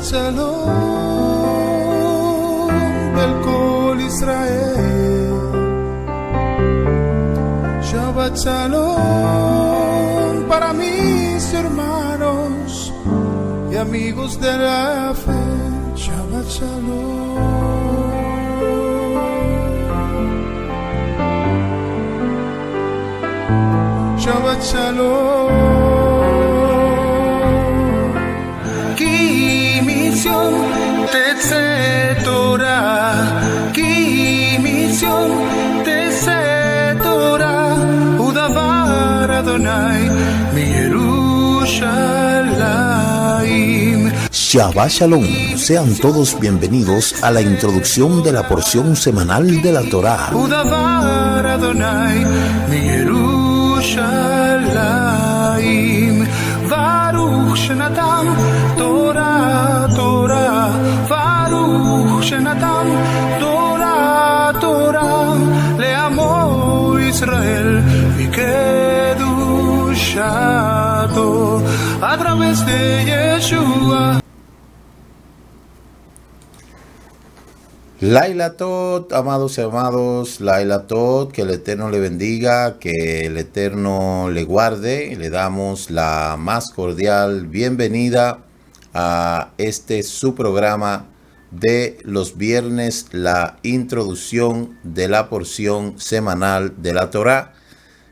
Shalom del Kol Israel. Shabbat Shalom para mis hermanos y amigos de la fe. Shabbat Shalom. Shabbat Shalom. Ki misión Tetze Torah, Ki misión Tetze Torah, Udavar Adonai Yerushalayim. Shabbat Shalom, sean todos bienvenidos a la introducción de la porción semanal de la Torá. Udavar Adonai Yerushalayim. Baruch Shenatan Torah Torah, Baruch Shenatan Torah Torah, Le'amo Israel Vikedushato, a través de Yeshua. Laila Tot, amados y amados, Laila Tot, que el Eterno le bendiga, que el Eterno le guarde. Le damos la más cordial bienvenida a este su programa de los viernes, la introducción de la porción semanal de la Torá.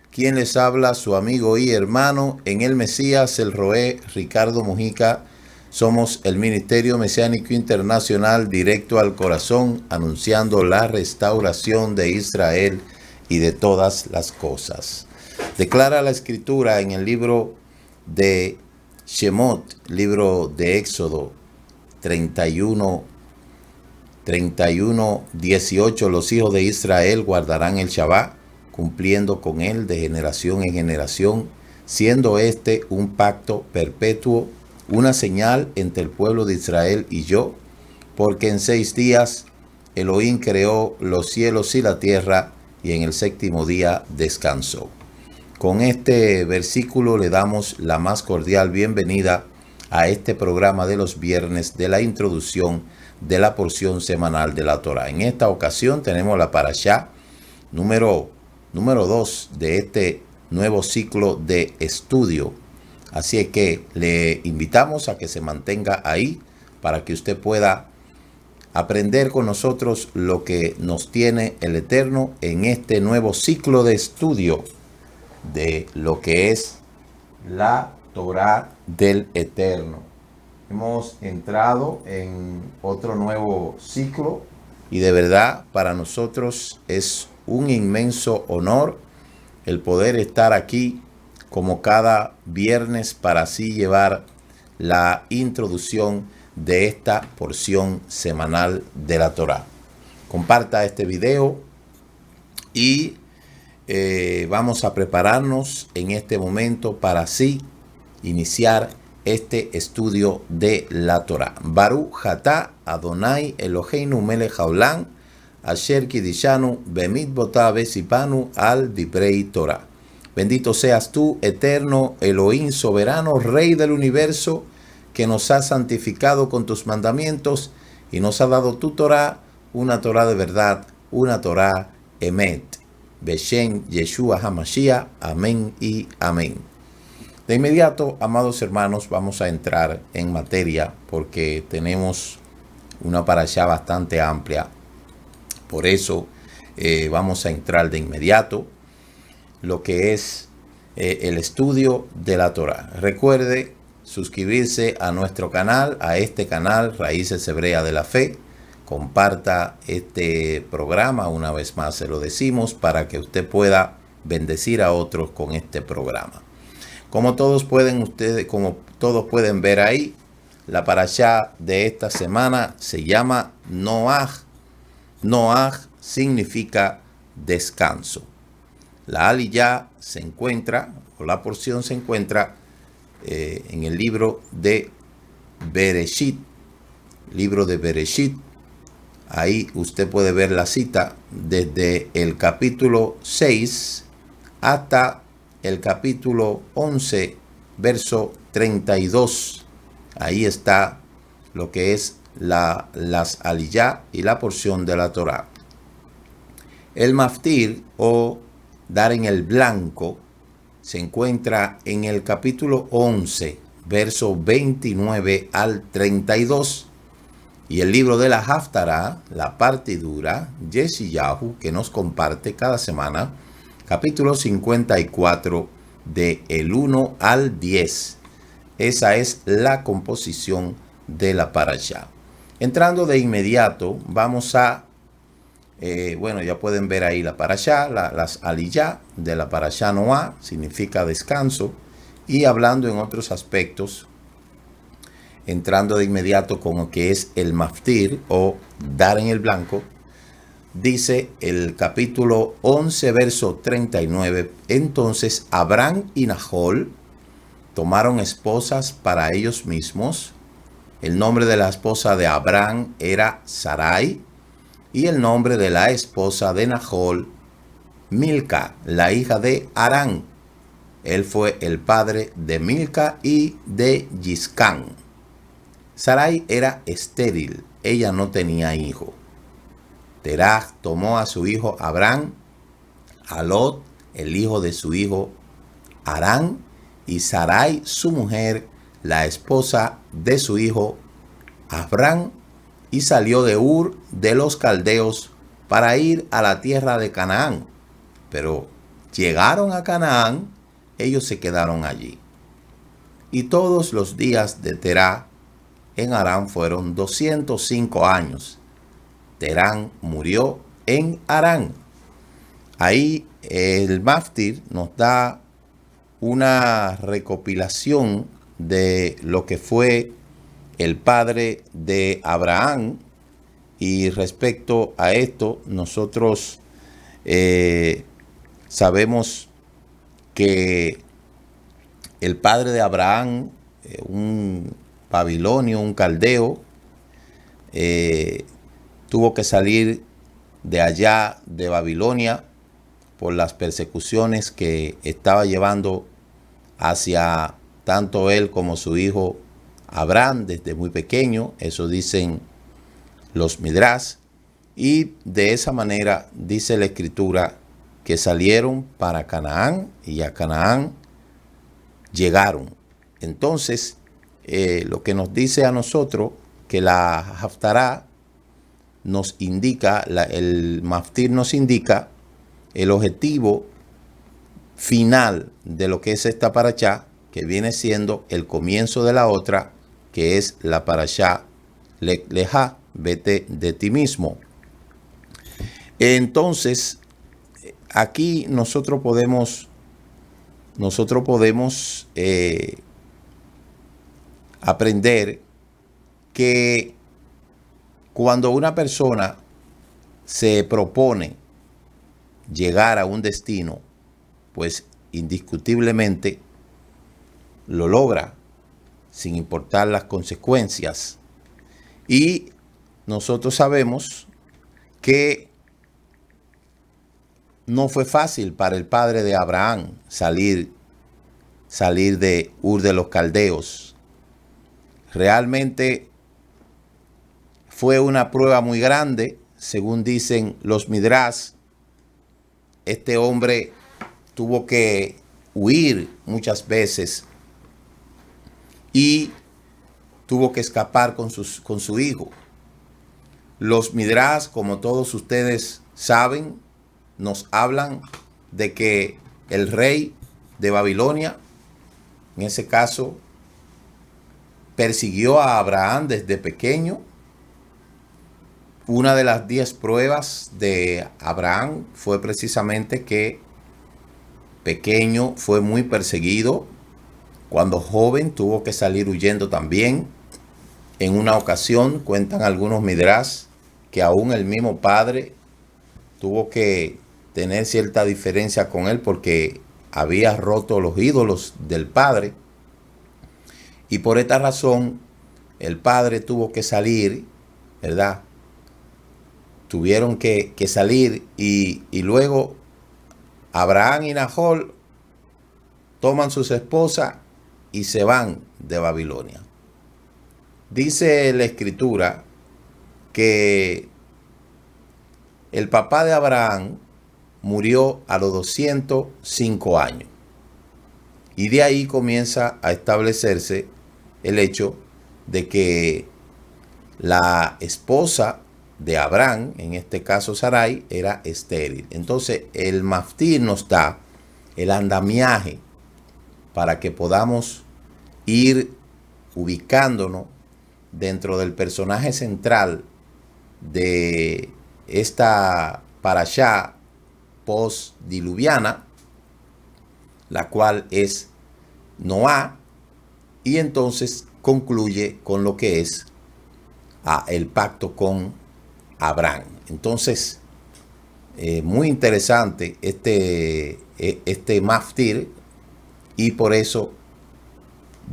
Quien les habla, su amigo y hermano en el Mesías, el Roé Ricardo Mujica. Somos el Ministerio Mesiánico Internacional Directo al Corazón, anunciando la restauración de Israel y de todas las cosas. Declara la Escritura en el libro de Shemot, libro de Éxodo 31, 18. Los hijos de Israel guardarán el Shabbat, cumpliendo con él de generación en generación, siendo este un pacto perpetuo, una señal entre el pueblo de Israel y yo, porque en 6 días Elohim creó los cielos y la tierra, y en el 7º día descansó. Con este versículo le damos la más cordial bienvenida a este programa de los viernes de la introducción de la porción semanal de la Torá. En esta ocasión tenemos la parashá número 2 de este nuevo ciclo de estudio. Así es que le invitamos a que se mantenga ahí para que usted pueda aprender con nosotros lo que nos tiene el Eterno en este nuevo ciclo de estudio de lo que es la Torá del Eterno. Hemos entrado en otro nuevo ciclo y de verdad para nosotros es un inmenso honor el poder estar aquí como cada viernes para así llevar la introducción de esta porción semanal de la Torá. Comparta este video y vamos a prepararnos en este momento para así iniciar este estudio de la Torá. Baruch atah Adonai Eloheinu melech haolam asher kidishanu bemitzvotav v'tzipanu al divrei Torah. Bendito seas tú, eterno Elohim soberano, Rey del universo, que nos has santificado con tus mandamientos y nos ha dado tu Torá, una Torá de verdad, una Torá emet. Beshem Yeshua HaMashiach, amén y amén. De inmediato, amados hermanos, vamos a entrar en materia porque tenemos una parashá bastante amplia. Por eso vamos a entrar de inmediato lo que es el estudio de la Torá. Recuerde suscribirse a nuestro canal, a este canal Raíces Hebreas de la Fe. Comparta este programa, una vez más se lo decimos, para que usted pueda bendecir a otros con este programa. Como todos pueden ver ahí, la parashá de esta semana se llama Noaj. Noaj significa descanso. La aliyá se encuentra, o la porción se encuentra en el libro de Bereshit. Libro de Bereshit. Ahí usted puede ver la cita desde el capítulo 6 hasta el capítulo 11, verso 32. Ahí está lo que es las aliyá y la porción de la Torá. El maftir o dar en el blanco se encuentra en el capítulo 11, verso 29 al 32. Y el libro de la Haftará, la partidura, Yeshayahu, que nos comparte cada semana, capítulo 54, de el 1 al 10. Esa es la composición de la parashá. Entrando de inmediato, vamos a, ya pueden ver ahí la parashá, las aliyá de la parashá Noah, significa descanso, y hablando en otros aspectos, entrando de inmediato con lo que es el maftir o dar en el blanco, dice el capítulo 11, verso 39, entonces Abraham y Nahor tomaron esposas para ellos mismos. El nombre de la esposa de Abraham era Sarai y el nombre de la esposa de Nahor, Milca, la hija de Harán. Él fue el padre de Milca y de Yiscán. Sarai era estéril, ella no tenía hijo. Terah tomó a su hijo Abraham, a Lot, el hijo de su hijo Harán, y Sarai, su mujer, la esposa de su hijo Abraham, y salió de Ur de los Caldeos para ir a la tierra de Canaán. Pero llegaron a Canaán, ellos se quedaron allí. Y todos los días de Terah en Harán fueron 205 años. Terán murió en Harán. Ahí el maftir nos da una recopilación de lo que fue el padre de Abraham. Y respecto a esto, nosotros sabemos que el padre de Abraham, un babilonio, un caldeo, tuvo que salir de allá de Babilonia por las persecuciones que estaba llevando hacia tanto él como su hijo Abraham desde muy pequeño. Eso dicen los Midrash. Y de esa manera dice la Escritura que salieron para Canaán y a Canaán llegaron. Entonces, lo que nos dice a nosotros que la Haftará nos indica, el maftir nos indica el objetivo final de lo que es esta parashá, que viene siendo el comienzo de la otra, que es la parashá Lejá, vete de ti mismo. Entonces, aquí nosotros podemos aprender que cuando una persona se propone llegar a un destino, pues indiscutiblemente lo logra sin importar las consecuencias. Y nosotros sabemos que no fue fácil para el padre de Abraham salir de Ur de los Caldeos. Realmente fue una prueba muy grande, según dicen los Midrash. Este hombre tuvo que huir muchas veces y tuvo que escapar con su hijo. Los Midrash, como todos ustedes saben, nos hablan de que el rey de Babilonia, en ese caso, persiguió a Abraham desde pequeño. Una de las 10 pruebas de Abraham fue precisamente que pequeño fue muy perseguido. Cuando joven tuvo que salir huyendo también. En una ocasión, cuentan algunos Midrash, que aún el mismo padre tuvo que tener cierta diferencia con él porque había roto los ídolos del padre. Y por esta razón, el padre tuvo que salir, ¿verdad? Tuvieron que salir y luego Abraham y Nahor toman sus esposas y se van de Babilonia. Dice la escritura que el papá de Abraham murió a los 205 años. Y de ahí comienza a establecerse el hecho de que la esposa de Abraham, en este caso Sarai, era estéril. Entonces el maftir nos da el andamiaje para que podamos ir ubicándonos dentro del personaje central de esta parashá post-diluviana, la cual es Noá, y entonces concluye con lo que es el pacto con Abraham. Entonces, muy interesante este maftir, y por eso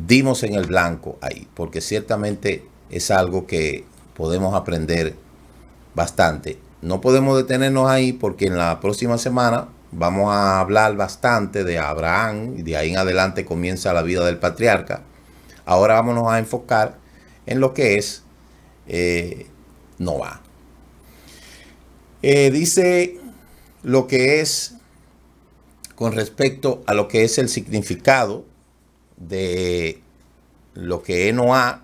dimos en el blanco ahí, porque ciertamente es algo que podemos aprender bastante. No podemos detenernos ahí porque en la próxima semana vamos a hablar bastante de Abraham y de ahí en adelante comienza la vida del patriarca. Ahora vámonos a enfocar en lo que es Noá. Dice lo que es con respecto a lo que es el significado de lo que es Noá,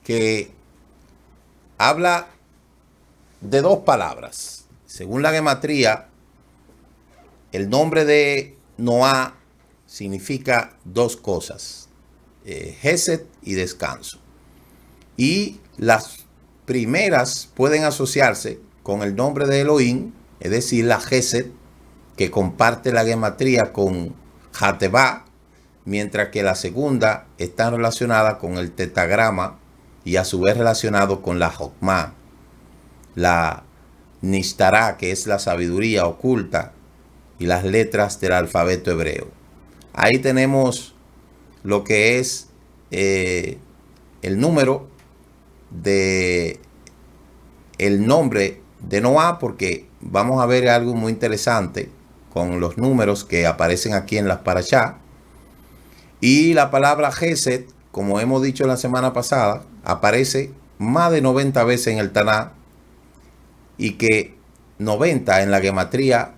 que habla de dos palabras. Según la gematría, el nombre de Noá significa dos cosas: Gesed y descanso. Y las primeras pueden asociarse con el nombre de Elohim, es decir, la Gesed, que comparte la gematría con Jatebá, mientras que la segunda está relacionada con el tetagrama y a su vez relacionado con la Jokmá, la Nishtará, que es la sabiduría oculta, y las letras del alfabeto hebreo. Ahí tenemos lo que es el número de el nombre de Noá, porque vamos a ver algo muy interesante con los números que aparecen aquí en las parashá. Y la palabra Gesed, como hemos dicho la semana pasada, aparece más de 90 veces en el Taná, y que 90 en la gematría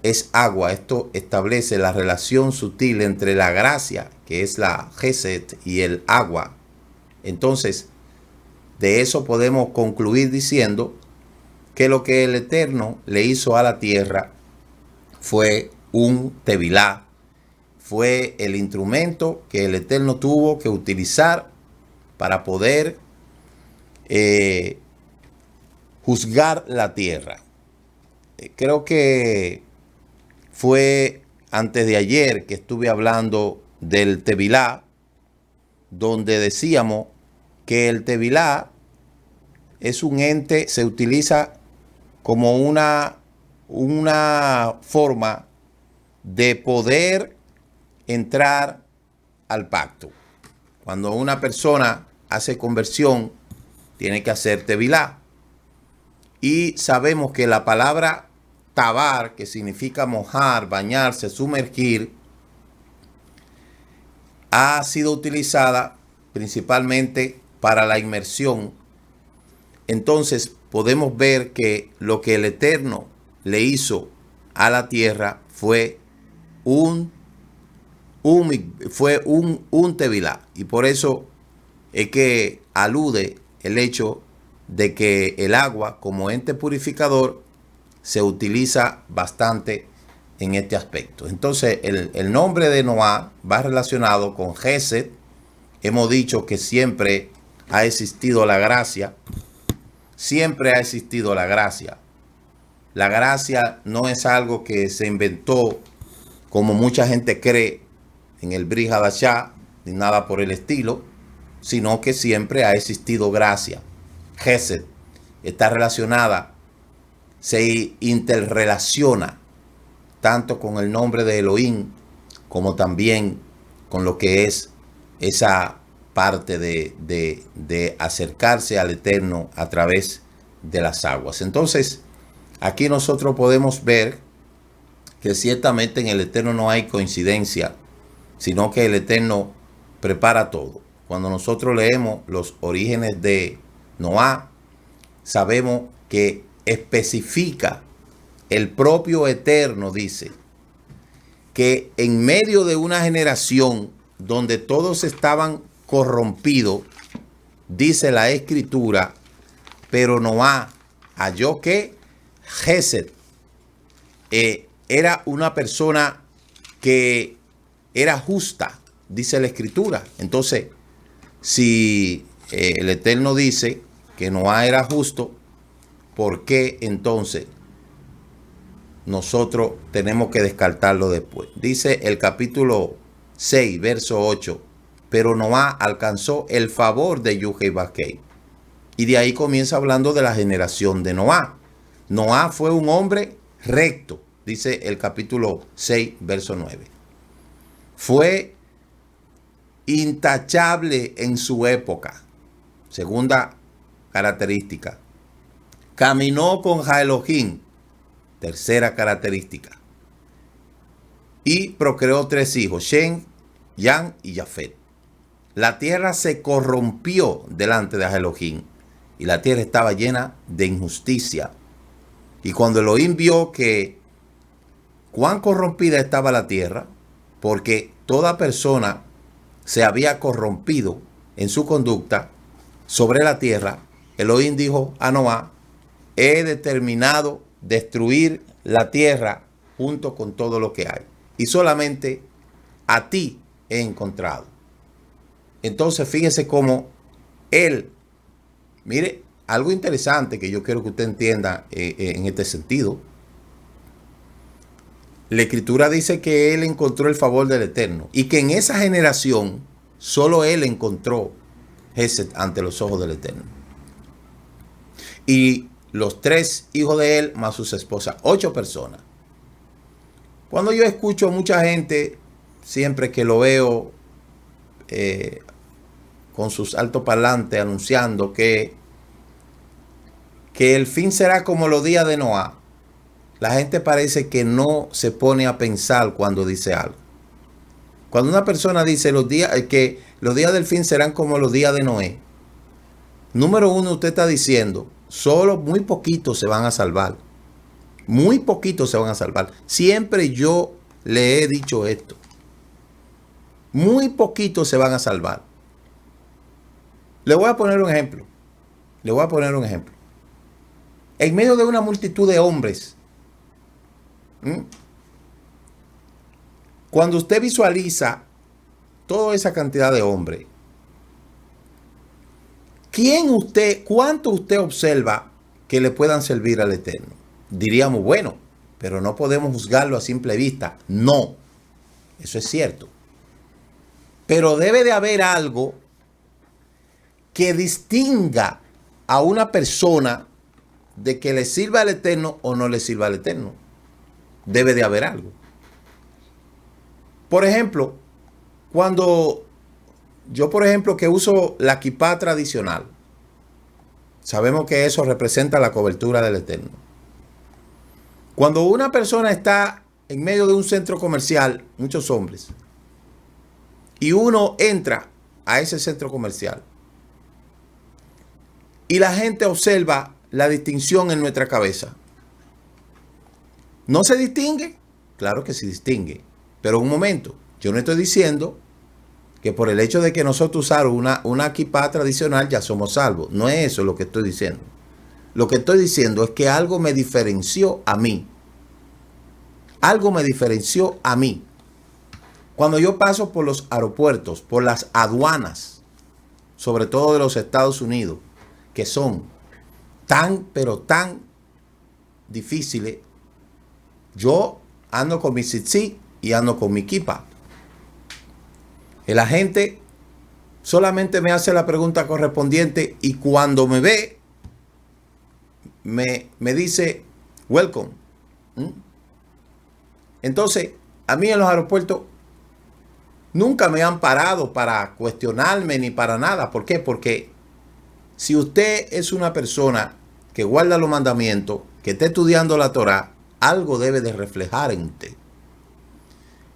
es agua. Esto establece la relación sutil entre la gracia, que es la Gesed, y el agua. Entonces, de eso podemos concluir diciendo que lo que el Eterno le hizo a la tierra fue un tevilá, fue el instrumento que el Eterno tuvo que utilizar para poder juzgar la tierra. Creo que fue antes de ayer que estuve hablando del tevilá, donde decíamos que el tevilá es un ente, se utiliza como una forma de poder entrar al pacto. Cuando una persona hace conversión, tiene que hacer tevilá. Y sabemos que la palabra tabar, que significa mojar, bañarse, sumergir, ha sido utilizada principalmente para la inmersión. Entonces podemos ver que lo que el Eterno le hizo a la tierra fue un tevilá. Y por eso es que alude el hecho de que el agua como ente purificador se utiliza bastante en este aspecto. Entonces el nombre de Noá va relacionado con Gesed. Hemos dicho que siempre ha existido la gracia. Siempre ha existido la gracia. La gracia no es algo que se inventó como mucha gente cree en el Brit Hadashah, ni nada por el estilo, sino que siempre ha existido gracia. Gesed está relacionada, se interrelaciona tanto con el nombre de Elohim como también con lo que es esa parte de acercarse al Eterno a través de las aguas. Entonces, aquí nosotros podemos ver que ciertamente en el Eterno no hay coincidencia, sino que el Eterno prepara todo. cuando nosotros leemos los orígenes de Noé, sabemos que especifica el propio Eterno, dice, que en medio de una generación donde todos estaban corrompidos, dice la Escritura, pero Noé halló que Gesed era una persona que era justa, dice la Escritura. Entonces, si el Eterno dice que Noé era justo, ¿por qué entonces nosotros tenemos que descartarlo después? Dice el capítulo 6, verso 8, pero Noé alcanzó el favor de Yuhei Bakei. Y de ahí comienza hablando de la generación de Noé. Noé fue un hombre recto, dice el capítulo 6, verso 9. Fue intachable en su época. Segunda característica. Caminó con Elohim. Tercera característica. Y procreó 3 hijos, Shem, Yan y Jafet. La tierra se corrompió delante de Elohim y la tierra estaba llena de injusticia. Y cuando Elohim vio que cuán corrompida estaba la tierra, porque toda persona se había corrompido en su conducta sobre la tierra, Elohim dijo a Noé: he determinado destruir la tierra junto con todo lo que hay, y solamente a ti he encontrado. Entonces fíjese cómo él, mire, algo interesante que yo quiero que usted entienda en este sentido. La Escritura dice que él encontró el favor del Eterno y que en esa generación solo él encontró Gesed ante los ojos del Eterno. Y los 3 hijos de él más sus esposas, 8 personas. Cuando yo escucho a mucha gente, siempre que lo veo con sus altoparlantes anunciando que el fin será como los días de Noé, la gente parece que no se pone a pensar cuando dice algo. Cuando una persona dice que los días del fin serán como los días de Noé, número uno, usted está diciendo, solo muy poquitos se van a salvar. Muy poquitos se van a salvar. Siempre yo le he dicho esto. Muy poquitos se van a salvar. Le voy a poner un ejemplo. En medio de una multitud de hombres, cuando usted visualiza toda esa cantidad de hombres, ¿cuánto usted observa que le puedan servir al Eterno? Diríamos, bueno, pero no podemos juzgarlo a simple vista. No, eso es cierto. Pero debe de haber algo que distinga a una persona de que le sirva al Eterno o no le sirva al Eterno. Debe de haber algo. Por ejemplo, cuando yo, que uso la kipá tradicional, sabemos que eso representa la cobertura del Eterno. Cuando una persona está en medio de un centro comercial, muchos hombres, y uno entra a ese centro comercial y la gente observa la distinción en nuestra cabeza, ¿no se distingue? Claro que se distingue. Pero un momento, yo no estoy diciendo que por el hecho de que nosotros usamos una kipá tradicional ya somos salvos. No es eso lo que estoy diciendo. Lo que estoy diciendo es que algo me diferenció a mí. Algo me diferenció a mí. Cuando yo paso por los aeropuertos, por las aduanas, sobre todo de los Estados Unidos, que son pero tan difíciles, yo ando con mi tzitzit y ando con mi kipá. El agente solamente me hace la pregunta correspondiente y cuando me ve, me dice, welcome. Entonces, a mí en los aeropuertos nunca me han parado para cuestionarme ni para nada. ¿Por qué? Porque si usted es una persona que guarda los mandamientos, que está estudiando la Torá, algo debe de reflejar en usted.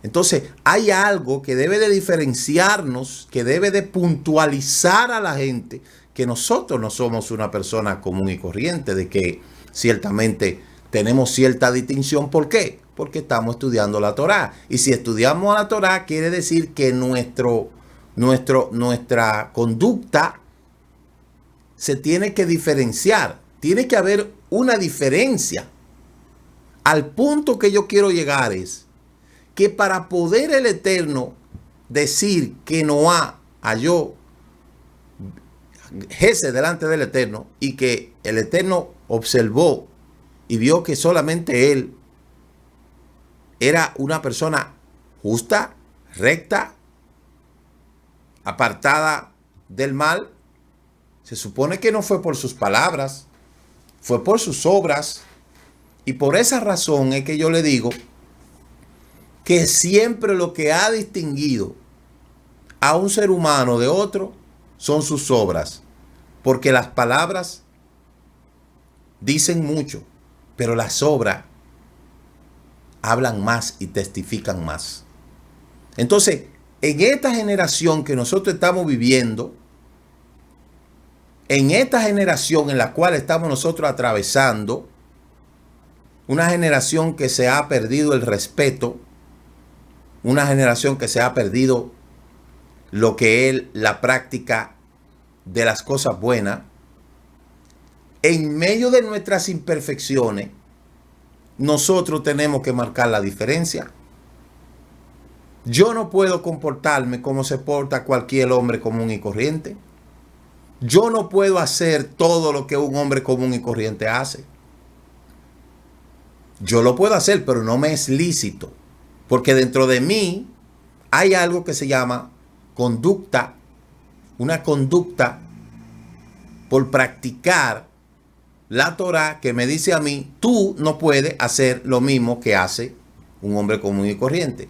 Entonces, hay algo que debe de diferenciarnos, que debe de puntualizar a la gente que nosotros no somos una persona común y corriente, de que ciertamente tenemos cierta distinción. ¿Por qué? Porque estamos estudiando la Torá. Y si estudiamos la Torá, quiere decir que nuestra conducta se tiene que diferenciar. Tiene que haber una diferencia. Al punto que yo quiero llegar es que para poder el Eterno decir que Noah halló Gesed delante del Eterno y que el Eterno observó y vio que solamente él era una persona justa, recta, apartada del mal, se supone que no fue por sus palabras, fue por sus obras. Y por esa razón es que yo le digo que siempre lo que ha distinguido a un ser humano de otro son sus obras. Porque las palabras dicen mucho, pero las obras hablan más y testifican más. Entonces, en esta generación que nosotros estamos viviendo, en esta generación en la cual estamos nosotros atravesando, una generación que se ha perdido el respeto, una generación que se ha perdido lo que es la práctica de las cosas buenas, en medio de nuestras imperfecciones, nosotros tenemos que marcar la diferencia. Yo no puedo comportarme como se porta cualquier hombre común y corriente. Yo no puedo hacer todo lo que un hombre común y corriente hace. Yo lo puedo hacer, pero no me es lícito. Porque dentro de mí hay algo que se llama conducta, una conducta por practicar la Torá que me dice a mí, tú no puedes hacer lo mismo que hace un hombre común y corriente.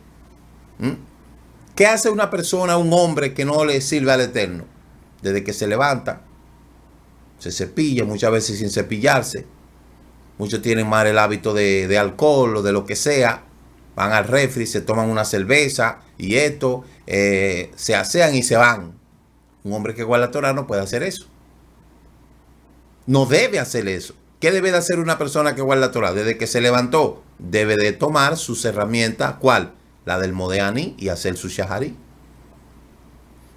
¿Qué hace una persona, un hombre que no le sirve al Eterno? Desde que se levanta, se cepilla, muchas veces sin cepillarse. Muchos tienen mal el hábito de alcohol o de lo que sea. Van al refri, se toman una cerveza y esto, se asean y se van. Un hombre que guarda la Torá no puede hacer eso. No debe hacer eso. ¿Qué debe de hacer una persona que guarda la Torá? Desde que se levantó, debe de tomar sus herramientas. ¿Cuál? La del Modeaní y hacer su shaharí.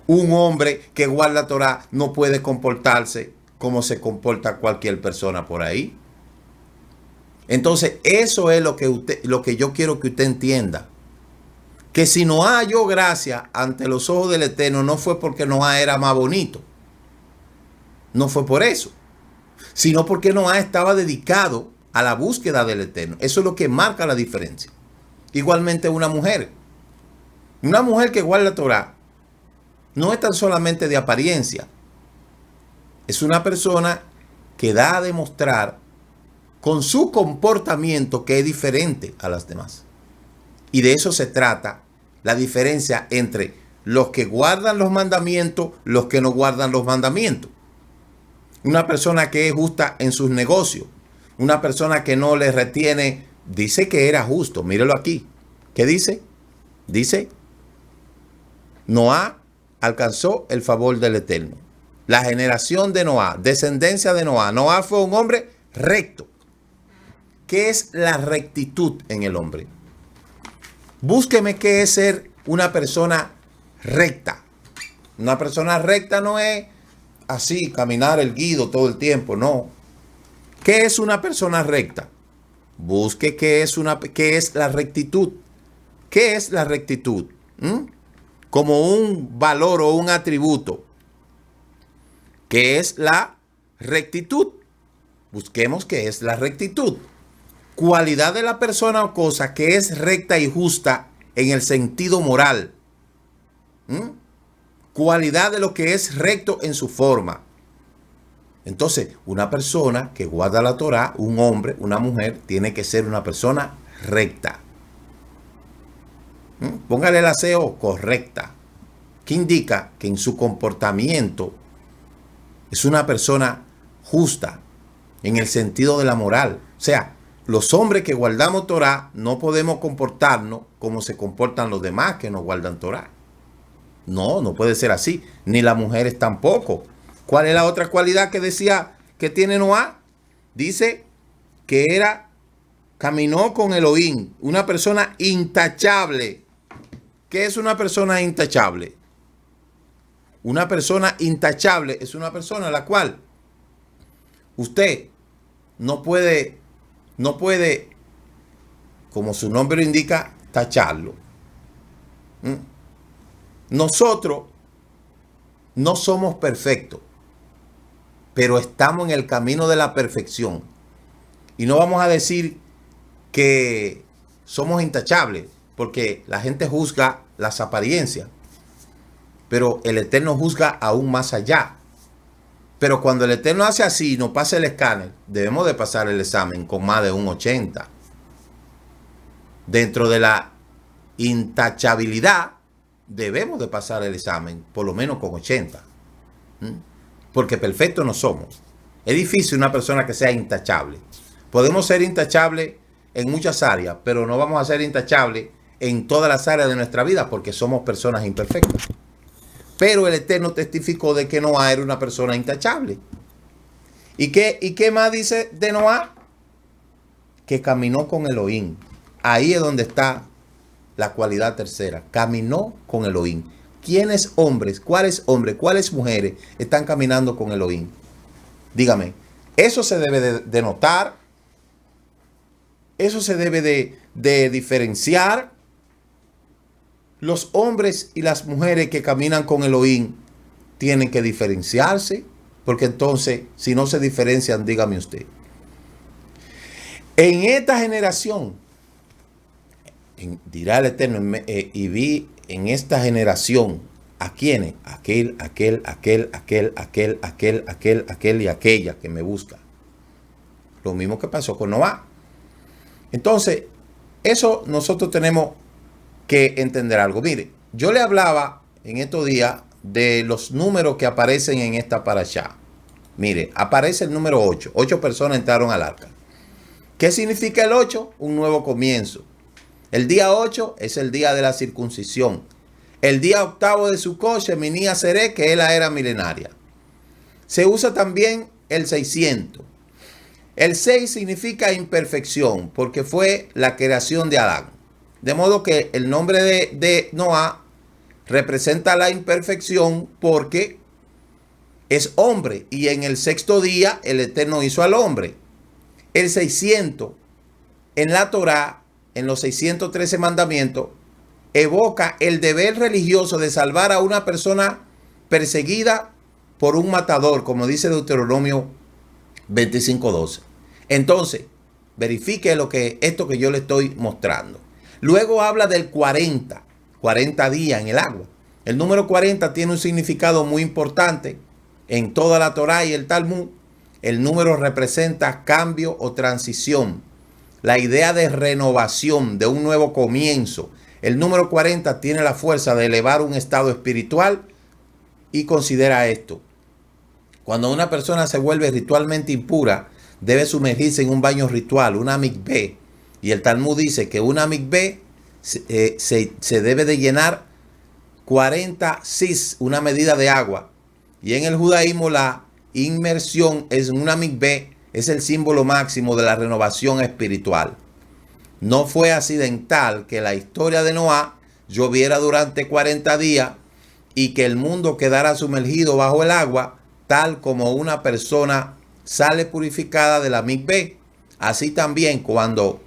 Un hombre que guarda la Torá no puede comportarse como se comporta cualquier persona por ahí. Entonces, eso es lo que yo quiero que usted entienda. Que si Noah halló gracia ante los ojos del Eterno, no fue porque Noah era más bonito. No fue por eso. Sino porque Noah estaba dedicado a la búsqueda del Eterno. Eso es lo que marca la diferencia. Igualmente una mujer. Una mujer que guarda la Torá no es tan solamente de apariencia. Es una persona que da a demostrar con su comportamiento que es diferente a las demás. Y de eso se trata la diferencia entre los que guardan los mandamientos, los que no guardan los mandamientos. Una persona que es justa en sus negocios, una persona que no le retiene, dice que era justo. Mírelo aquí. ¿Qué dice? Dice, Noah alcanzó el favor del Eterno. La generación de Noah, descendencia de Noah. Noah fue un hombre recto. ¿Qué es la rectitud en el hombre? Búsqueme qué es ser una persona recta. Una persona recta no es así, caminar erguido todo el tiempo, no. ¿Qué es una persona recta? Busque qué es la rectitud. ¿Qué es la rectitud? Como un valor o un atributo. ¿Qué es la rectitud? Busquemos qué es la rectitud. Cualidad de la persona o cosa que es recta y justa en el sentido moral. Cualidad de lo que es recto en su forma. Entonces, una persona que guarda la Torá, un hombre, una mujer, tiene que ser una persona recta. Póngale el aseo correcta, que indica que en su comportamiento es una persona justa en el sentido de la moral. O sea, los hombres que guardamos Torah no podemos comportarnos como se comportan los demás que no guardan Torah. No, no puede ser así. Ni las mujeres tampoco. ¿Cuál es la otra cualidad que decía que tiene Noah? Dice que caminó con Elohim, una persona intachable. ¿Qué es una persona intachable? Una persona intachable es una persona a la cual usted no puede, como su nombre lo indica, tacharlo. Nosotros no somos perfectos, pero estamos en el camino de la perfección. Y no vamos a decir que somos intachables, porque la gente juzga las apariencias, pero el Eterno juzga aún más allá. Pero cuando el Eterno hace así y nos pasa el escáner, debemos de pasar el examen con más de un 80. Dentro de la intachabilidad, debemos de pasar el examen por lo menos con 80. Porque perfectos no somos. Es difícil una persona que sea intachable. Podemos ser intachables en muchas áreas, pero no vamos a ser intachables en todas las áreas de nuestra vida porque somos personas imperfectas. Pero el Eterno testificó de que Noah era una persona intachable. ¿Y qué más dice de Noah? Que caminó con Elohim. Ahí es donde está la cualidad tercera. Caminó con Elohim. ¿Quiénes hombres, cuáles mujeres están caminando con Elohim? Dígame, eso se debe de notar. Eso se debe de diferenciar. Los hombres y las mujeres que caminan con Elohim tienen que diferenciarse, porque entonces, si no se diferencian, dígame usted. En esta generación, dirá el Eterno, y vi en esta generación, ¿a quiénes? Aquel y aquella que me busca. Lo mismo que pasó con Noah. Entonces, eso nosotros tenemos que entender algo. Mire, yo le hablaba en estos días de los números que aparecen en esta parashá. Mire, aparece el número 8. 8 personas entraron al arca. ¿Qué significa el 8? Un nuevo comienzo. El día 8 es el día de la circuncisión. El día octavo de Sukkot, Shemini Atzeret, que es la era milenaria. Se usa también el 600. El 6 significa imperfección, porque fue la creación de Adán. De modo que el nombre de Noah representa la imperfección porque es hombre. Y en el sexto día el Eterno hizo al hombre. El 600 en la Torá, en los 613 mandamientos, evoca el deber religioso de salvar a una persona perseguida por un matador, como dice Deuteronomio 25:12. Entonces, verifique esto que yo le estoy mostrando. Luego habla del 40 días en el agua. El número 40 tiene un significado muy importante en toda la Torá y el Talmud. El número representa cambio o transición, la idea de renovación, de un nuevo comienzo. El número 40 tiene la fuerza de elevar un estado espiritual. Y considera esto: cuando una persona se vuelve ritualmente impura, debe sumergirse en un baño ritual, una mikveh. Y el Talmud dice que una mikveh se debe de llenar 40 sis, una medida de agua. Y en el judaísmo la inmersión en una mikveh es el símbolo máximo de la renovación espiritual. No fue accidental que la historia de Noah lloviera durante 40 días y que el mundo quedara sumergido bajo el agua, tal como una persona sale purificada de la mikveh. Así también, cuando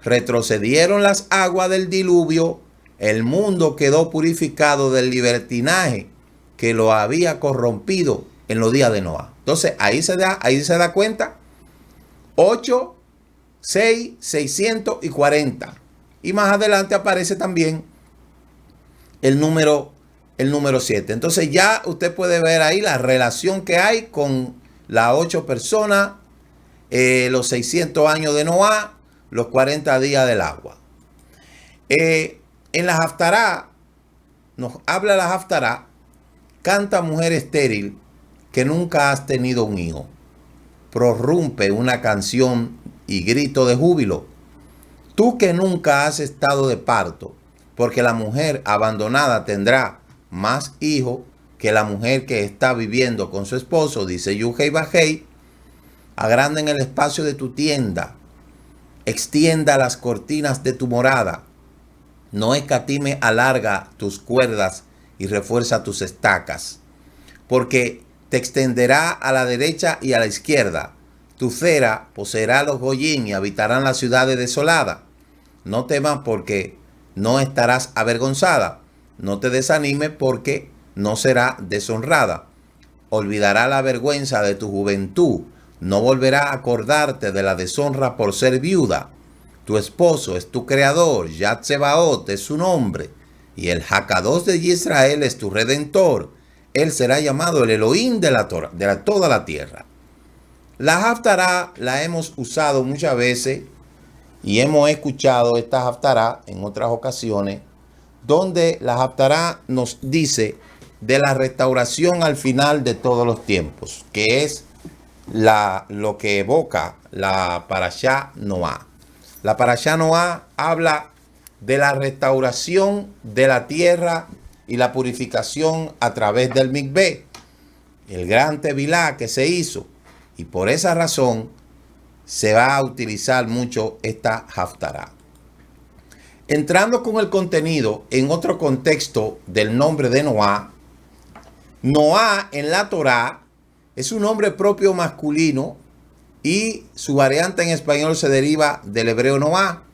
retrocedieron las aguas del diluvio, el mundo quedó purificado del libertinaje que lo había corrompido en los días de Noah. Entonces, ahí se da cuenta. 8, 6, 640. Y más adelante aparece también el número 7. Entonces ya usted puede ver ahí la relación que hay con las 8 personas, los 600 años de Noah, los 40 días del agua. En la Haftará, nos habla la Haftará: canta mujer estéril que nunca has tenido un hijo. Prorrumpe una canción y grito de júbilo. Tú que nunca has estado de parto, porque la mujer abandonada tendrá más hijos que la mujer que está viviendo con su esposo, dice Yuhei Bajei. Agranden el espacio de tu tienda, extienda las cortinas de tu morada, no escatime, alarga tus cuerdas y refuerza tus estacas, porque te extenderá a la derecha y a la izquierda. Tu cera poseerá los goyín y habitarán las ciudades desoladas. No temas porque no estarás avergonzada. No te desanimes porque no será deshonrada. Olvidará la vergüenza de tu juventud. No volverá a acordarte de la deshonra por ser viuda. Tu esposo es tu creador, Yad Sebaot es su nombre, y el Hakadosh de Israel es tu redentor. Él será llamado el Elohim de toda la tierra. La Haftará la hemos usado muchas veces y hemos escuchado esta Haftará en otras ocasiones, donde la Haftará nos dice de la restauración al final de todos los tiempos, que es lo que evoca la Parashá Noá. La Parashá Noá habla de la restauración de la tierra y la purificación a través del Mikvé, el gran Tevilá que se hizo. Y por esa razón se va a utilizar mucho esta Haftará. Entrando con el contenido en otro contexto del nombre de Noá, Noá en la Torá es un nombre propio masculino y su variante en español se deriva del hebreo Noá,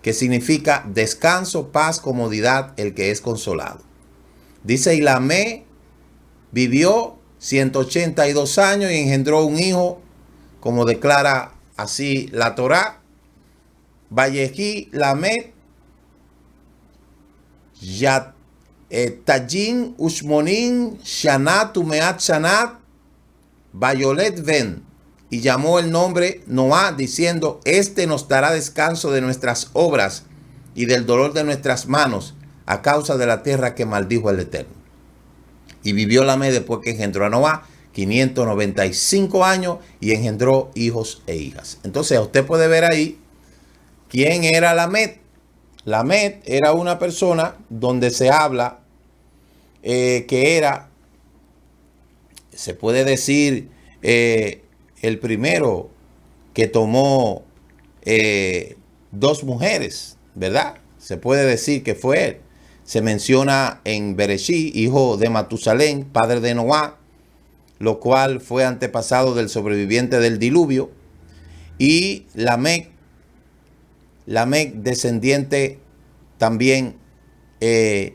que significa descanso, paz, comodidad, el que es consolado. Dice, y Lamé vivió 182 años y engendró un hijo, como declara así la Torá. Vallejí Lamé Tajin Ushmonin Shanat Umeat Shanat Bayolet Ven, y llamó el nombre Noá, diciendo, este nos dará descanso de nuestras obras y del dolor de nuestras manos, a causa de la tierra que maldijo el Eterno. Y vivió Lamé después que engendró a Noá 595 años y engendró hijos e hijas. Entonces usted puede ver ahí quién era Lamet. Lamet era una persona donde se habla que era, se puede decir, el primero que tomó dos mujeres, ¿verdad? Se puede decir que fue él. Se menciona en Bereshí, hijo de Matusalén, padre de Noá, lo cual fue antepasado del sobreviviente del diluvio. Y Lamec, descendiente también, que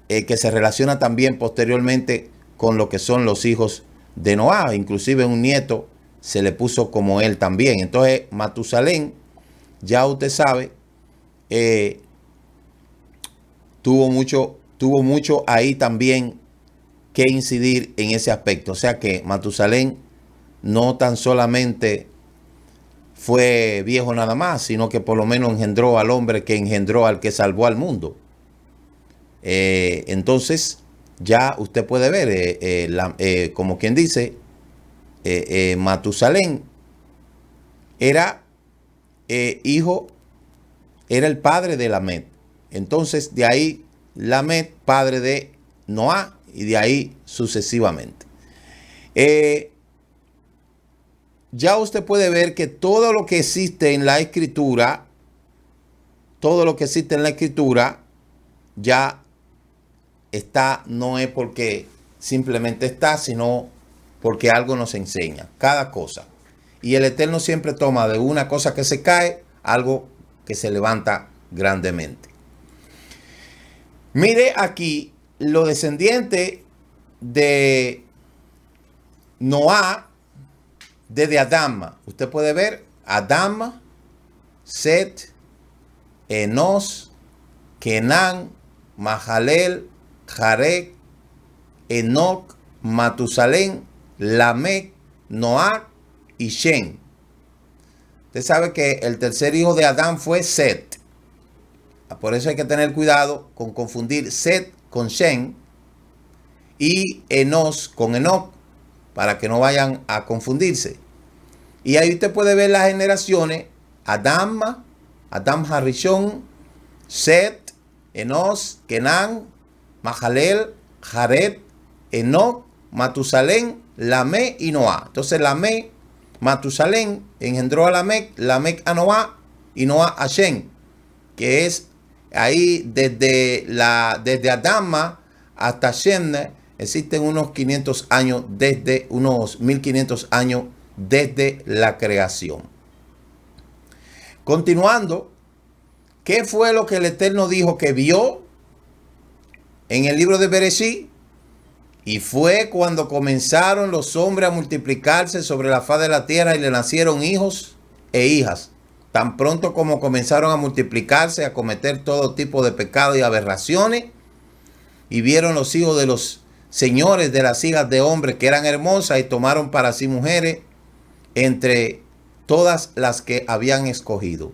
se relaciona también posteriormente con lo que son los hijos de Noá. Inclusive un nieto se le puso como él también. Entonces Matusalén, ya usted sabe, tuvo mucho ahí también que incidir en ese aspecto. O sea que Matusalén no tan solamente fue viejo nada más, sino que por lo menos engendró al hombre que engendró al que salvó al mundo. Entonces ya usted puede ver, como quien dice, Matusalén era era el padre de Lamet. Entonces de ahí Lamet, padre de Noá, y de ahí sucesivamente. Ya usted puede ver que todo lo que existe en la escritura, ya está, no es porque simplemente está, sino porque algo nos enseña, cada cosa. Y el Eterno siempre toma de una cosa que se cae, algo que se levanta grandemente. Mire aquí los descendientes de Noá desde Adán. Usted puede ver Adán, Set, Enos, Kenán, Mahalel, Jarek, Enoc, Matusalén, Lamec, Noá y Shem. Usted sabe que el tercer hijo de Adán fue Set. Por eso hay que tener cuidado con confundir Set con Shem y Enos con Enoc, para que no vayan a confundirse. Y ahí usted puede ver las generaciones: Adam Harishon, Set, Enos, Kenan, Mahalel, Jared, Enoch, Matusalén, Lamé y Noá. Entonces Lamé, Matusalén engendró a Lamec, Lamec a Noá y Noá a Shem, que es ahí desde Adama hasta Shem, existen unos 500 años, desde unos 1500 años desde la creación. Continuando, ¿qué fue lo que el Eterno dijo que vio en el libro de Bereshit? Y fue cuando comenzaron los hombres a multiplicarse sobre la faz de la tierra y le nacieron hijos e hijas. Tan pronto como comenzaron a multiplicarse, a cometer todo tipo de pecados y aberraciones, y vieron los hijos de los señores de las hijas de hombres que eran hermosas, y tomaron para sí mujeres entre todas las que habían escogido.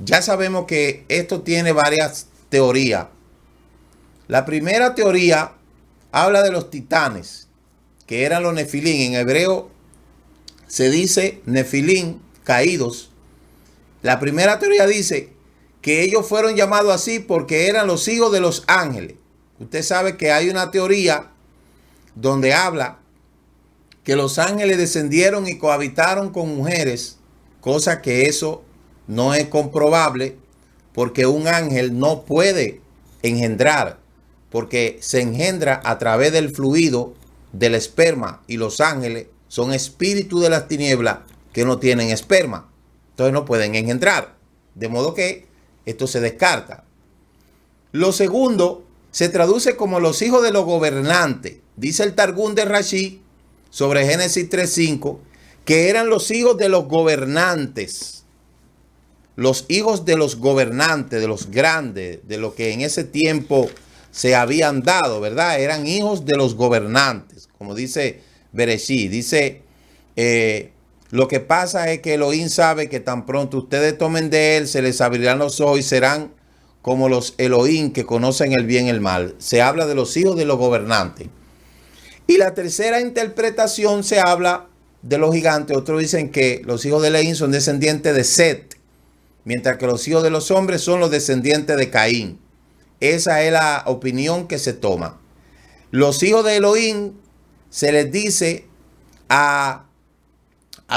Ya sabemos que esto tiene varias teorías. La primera teoría habla de los titanes, que eran los nefilín. En hebreo se dice nefilín, caídos. La primera teoría dice que ellos fueron llamados así porque eran los hijos de los ángeles. Usted sabe que hay una teoría donde habla que los ángeles descendieron y cohabitaron con mujeres, cosa que eso no es comprobable, porque un ángel no puede engendrar, porque se engendra a través del fluido del esperma, y los ángeles son espíritus de las tinieblas que no tienen esperma, entonces no pueden engendrar, de modo que esto se descarta. Lo segundo se traduce como los hijos de los gobernantes. Dice el Targum de Rashi sobre Génesis 3:5 que eran los hijos de los gobernantes, los hijos de los gobernantes, de los grandes, de lo que en ese tiempo se habían dado, ¿verdad? Eran hijos de los gobernantes, como dice Bereshit. Dice, lo que pasa es que Elohim sabe que tan pronto ustedes tomen de él, se les abrirán los ojos y serán como los Elohim que conocen el bien y el mal. Se habla de los hijos de los gobernantes. Y la tercera interpretación se habla de los gigantes. Otros dicen que los hijos de Elohim son descendientes de Set, mientras que los hijos de los hombres son los descendientes de Caín. Esa es la opinión que se toma. Los hijos de Elohim se les dice a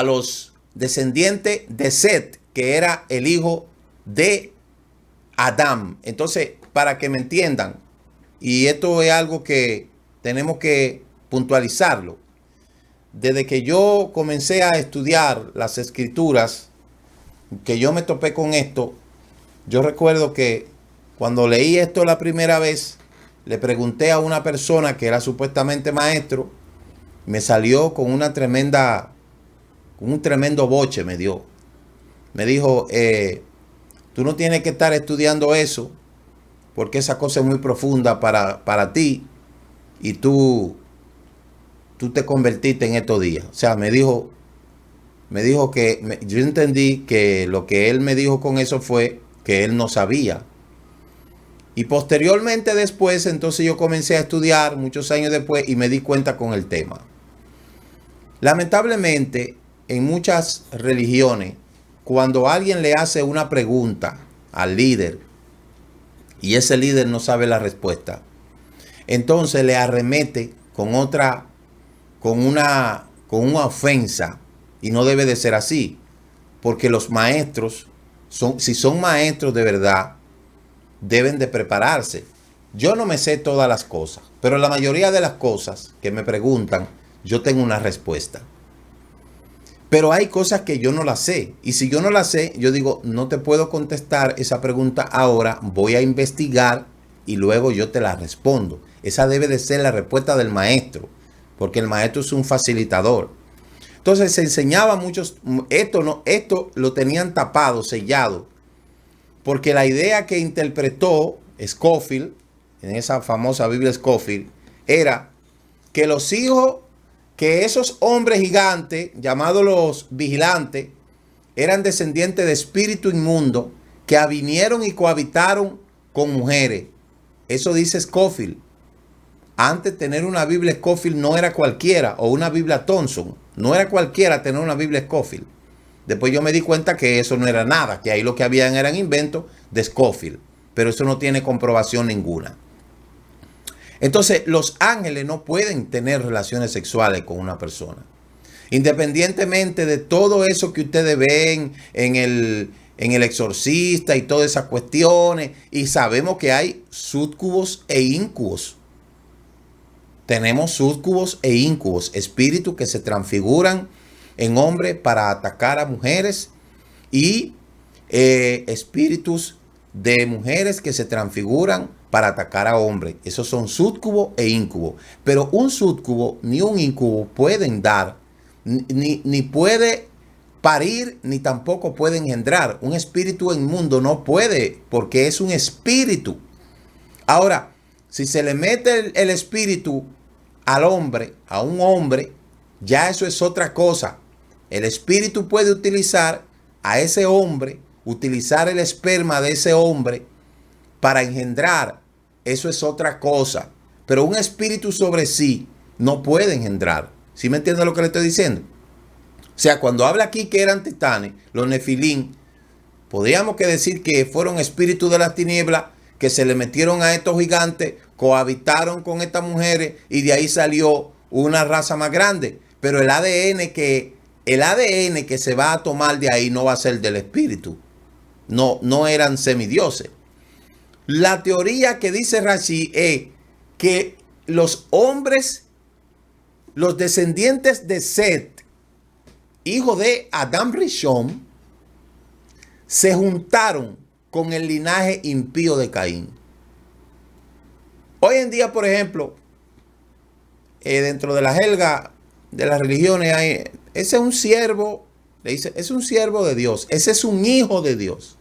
los descendientes de Set, que era el hijo de Adán. Entonces, para que me entiendan, y esto es algo que tenemos que puntualizarlo, desde que yo comencé a estudiar las escrituras, que yo me topé con esto, yo recuerdo que cuando leí esto la primera vez, le pregunté a una persona que era supuestamente maestro, me salió con un tremendo boche, me dio. Me dijo, tú no tienes que estar estudiando eso, porque esa cosa es muy profunda para ti, y tú te convertiste en estos días. O sea, me dijo que yo entendí que lo que él me dijo con eso fue que él no sabía. Y posteriormente después, entonces yo comencé a estudiar muchos años después y me di cuenta con el tema. Lamentablemente, en muchas religiones, cuando alguien le hace una pregunta al líder y ese líder no sabe la respuesta, entonces le arremete con una ofensa, y no debe de ser así, porque los maestros, si son maestros de verdad, deben de prepararse. Yo no me sé todas las cosas, pero la mayoría de las cosas que me preguntan, yo tengo una respuesta. Pero hay cosas que yo no las sé. Y si yo no las sé, yo digo, no te puedo contestar esa pregunta ahora, voy a investigar y luego yo te la respondo. Esa debe de ser la respuesta del maestro, porque el maestro es un facilitador. Entonces se enseñaba muchos, esto lo tenían tapado, sellado, porque la idea que interpretó Scofield, en esa famosa Biblia Scofield, era que los hijos, que esos hombres gigantes, llamados los vigilantes, eran descendientes de espíritu inmundo que vinieron y cohabitaron con mujeres. Eso dice Scofield. Antes tener una Biblia Scofield no era cualquiera, o una Biblia Thompson. No era cualquiera tener una Biblia Scofield. Después yo me di cuenta que eso no era nada, que ahí lo que habían eran inventos de Scofield. Pero eso no tiene comprobación ninguna. Entonces, los ángeles no pueden tener relaciones sexuales con una persona. Independientemente de todo eso que ustedes ven en el exorcista y todas esas cuestiones. Y sabemos que hay súcubos e íncubos. Tenemos súcubos e íncubos, espíritus que se transfiguran en hombres para atacar a mujeres y espíritus de mujeres que se transfiguran para atacar a hombres. Esos son súcubo e íncubo. Pero un súcubo ni un íncubo pueden dar, ni puede parir, ni tampoco puede engendrar. Un espíritu inmundo no puede, porque es un espíritu. Ahora, si se le mete el espíritu al hombre, a un hombre, ya eso es otra cosa. El espíritu puede utilizar a ese hombre, utilizar el esperma de ese hombre para engendrar. Eso es otra cosa. Pero un espíritu sobre sí no puede engendrar. ¿Sí me entiende lo que le estoy diciendo? O sea, cuando habla aquí que eran titanes, los nefilín, podríamos que decir que fueron espíritus de las tinieblas que se le metieron a estos gigantes, cohabitaron con estas mujeres y de ahí salió una raza más grande. Pero el ADN que se va a tomar de ahí no va a ser del espíritu. No eran semidioses. La teoría que dice Rashi es que los hombres, los descendientes de Set, hijo de Adam Rishon, se juntaron con el linaje impío de Caín. Hoy en día, por ejemplo, dentro de la jerga de las religiones, ese es un siervo, le dice, es un siervo de Dios, ese es un hijo de Dios.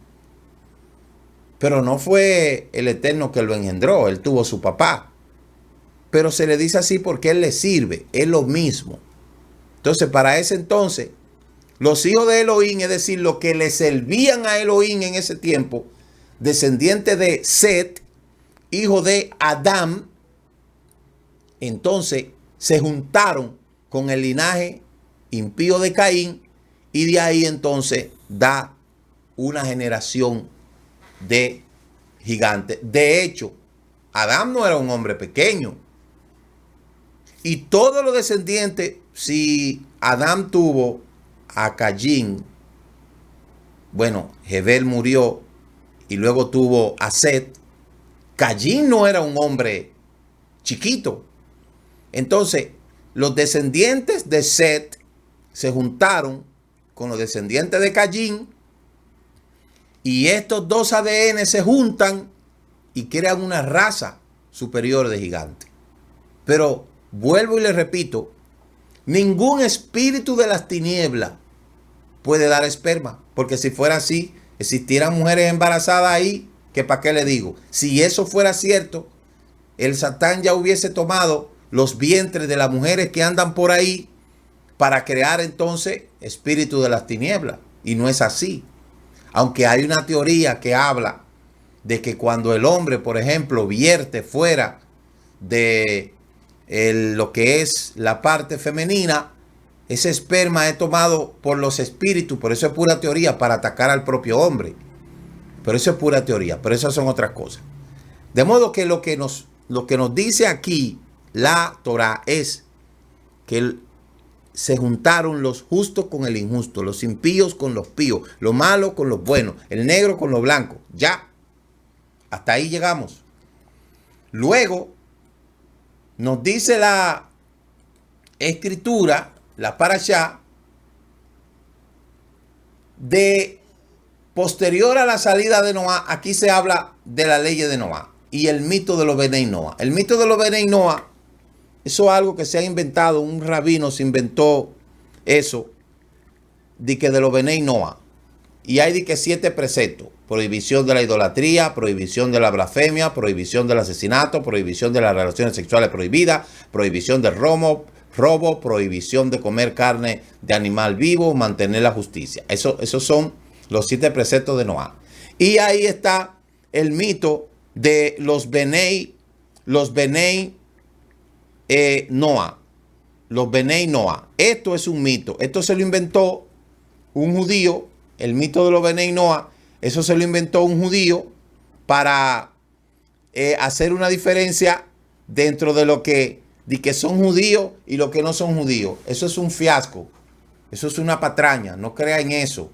Pero no fue el Eterno que lo engendró, él tuvo su papá. Pero se le dice así porque él le sirve, es lo mismo. Entonces, para ese entonces, los hijos de Elohim, es decir, los que le servían a Elohim en ese tiempo, descendientes de Set, hijo de Adán, entonces se juntaron con el linaje impío de Caín y de ahí entonces da una generación de gigantes. De hecho, Adán no era un hombre pequeño. Y todos los descendientes, si Adán tuvo a Caín, bueno, Hebel murió y luego tuvo a Set, Caín no era un hombre chiquito. Entonces, los descendientes de Set se juntaron con los descendientes de Caín y estos dos ADN se juntan y crean una raza superior de gigantes. Pero vuelvo y le repito, ningún espíritu de las tinieblas puede dar esperma, porque si fuera así, existieran mujeres embarazadas ahí, que para qué le digo. Si eso fuera cierto, el Satán ya hubiese tomado los vientres de las mujeres que andan por ahí para crear entonces espíritu de las tinieblas. Y no es así. Aunque hay una teoría que habla de que cuando el hombre, por ejemplo, vierte fuera de lo que es la parte femenina, ese esperma es tomado por los espíritus. Por eso es pura teoría, para atacar al propio hombre. Pero eso es pura teoría, pero esas son otras cosas. De modo que lo que nos dice aquí la Torah es que se juntaron los justos con el injusto, los impíos con los píos, los malos con los buenos, el negro con los blancos. Ya, hasta ahí llegamos. Luego nos dice la escritura, la parashá, de posterior a la salida de Noah. Aquí se habla de la ley de Noah y el mito de los Benei Noah. El mito de los Benei Noah, eso es algo que se ha inventado, un rabino se inventó eso, de que de los Benei Noah. Y hay de que 7 preceptos: prohibición de la idolatría, prohibición de la blasfemia, prohibición del asesinato, prohibición de las relaciones sexuales prohibidas, prohibición del robo, prohibición de comer carne de animal vivo, mantener la justicia. Esos son los 7 preceptos de Noah. Y ahí está el mito de los Benei Noah. los Benei Noah. Esto es un mito. Esto se lo inventó un judío. El mito de los Benei Noah. Eso se lo inventó un judío para hacer una diferencia dentro de lo que son judíos y lo que no son judíos. Eso es un fiasco. Eso es una patraña. No crea en eso.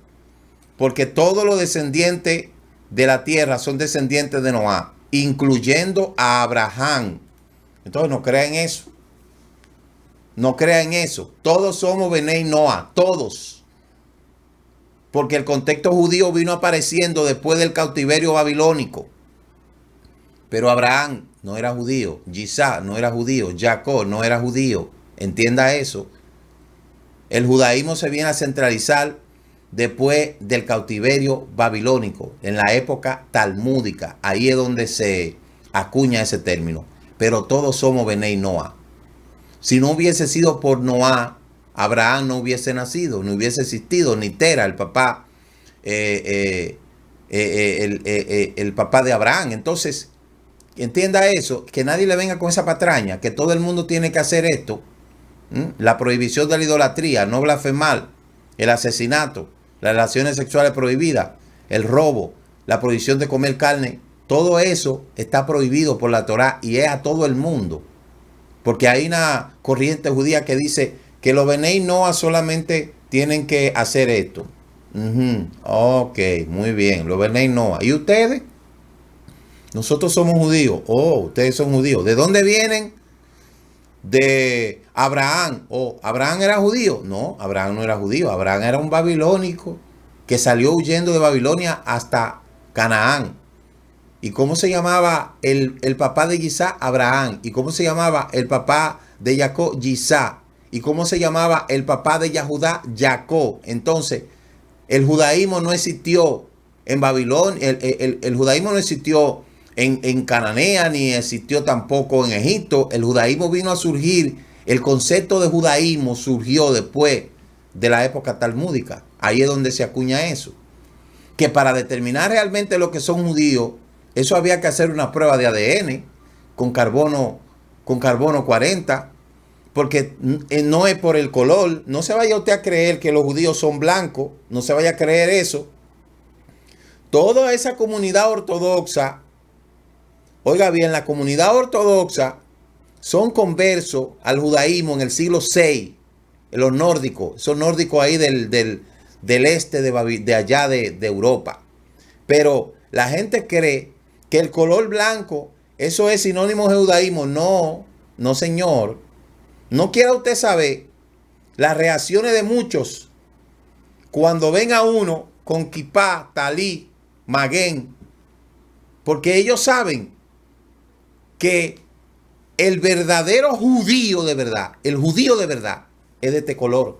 Porque todos los descendientes de la tierra son descendientes de Noah, incluyendo a Abraham. Entonces no crea en eso. No crea en eso. Todos somos Benei Noah. Todos. Porque el contexto judío vino apareciendo después del cautiverio babilónico. Pero Abraham no era judío. Isaac no era judío. Jacob no era judío. Entienda eso. El judaísmo se viene a centralizar después del cautiverio babilónico, en la época talmúdica. Ahí es donde se acuña ese término. Pero todos somos Benei Noah. Si no hubiese sido por Noah, Abraham no hubiese nacido, no hubiese existido, ni Tera, el papá, el papá de Abraham. Entonces, entienda eso, que nadie le venga con esa patraña, que todo el mundo tiene que hacer esto. La prohibición de la idolatría, no blasfemar, el asesinato, las relaciones sexuales prohibidas, el robo, la prohibición de comer carne. Todo eso está prohibido por la Torá y es a todo el mundo. Porque hay una corriente judía que dice que los Benei Noah solamente tienen que hacer esto. Ok, muy bien, los Benei Noah. ¿Y ustedes? Nosotros somos judíos. Oh, ustedes son judíos. ¿De dónde vienen? De Abraham. Oh, ¿Abraham era judío? No, Abraham no era judío. Abraham era un babilónico que salió huyendo de Babilonia hasta Canaán. ¿Y cómo se llamaba el papá de Isaac? Abraham. ¿Y cómo se llamaba el papá de Jacob? Isaac. ¿Y cómo se llamaba el papá de Yahudá? Jacob. Entonces, el judaísmo no existió en Babilonia. El judaísmo no existió en Cananea, ni existió tampoco en Egipto. El judaísmo vino a surgir. El concepto de judaísmo surgió después de la época talmúdica. Ahí es donde se acuña eso. Que para determinar realmente lo que son judíos, eso había que hacer una prueba de ADN con carbono 40, porque no es por el color. No se vaya usted a creer que los judíos son blancos, no se vaya a creer eso. Toda esa comunidad ortodoxa, oiga bien, la comunidad ortodoxa son conversos al judaísmo en el siglo VI, los nórdicos, son nórdicos ahí del este de allá de Europa. Pero la gente cree que el color blanco, eso es sinónimo de judaísmo. No, no señor. No quiera usted saber las reacciones de muchos cuando ven a uno con kipá, talí, magén, porque ellos saben que el verdadero judío de verdad, el judío de verdad, es de este color.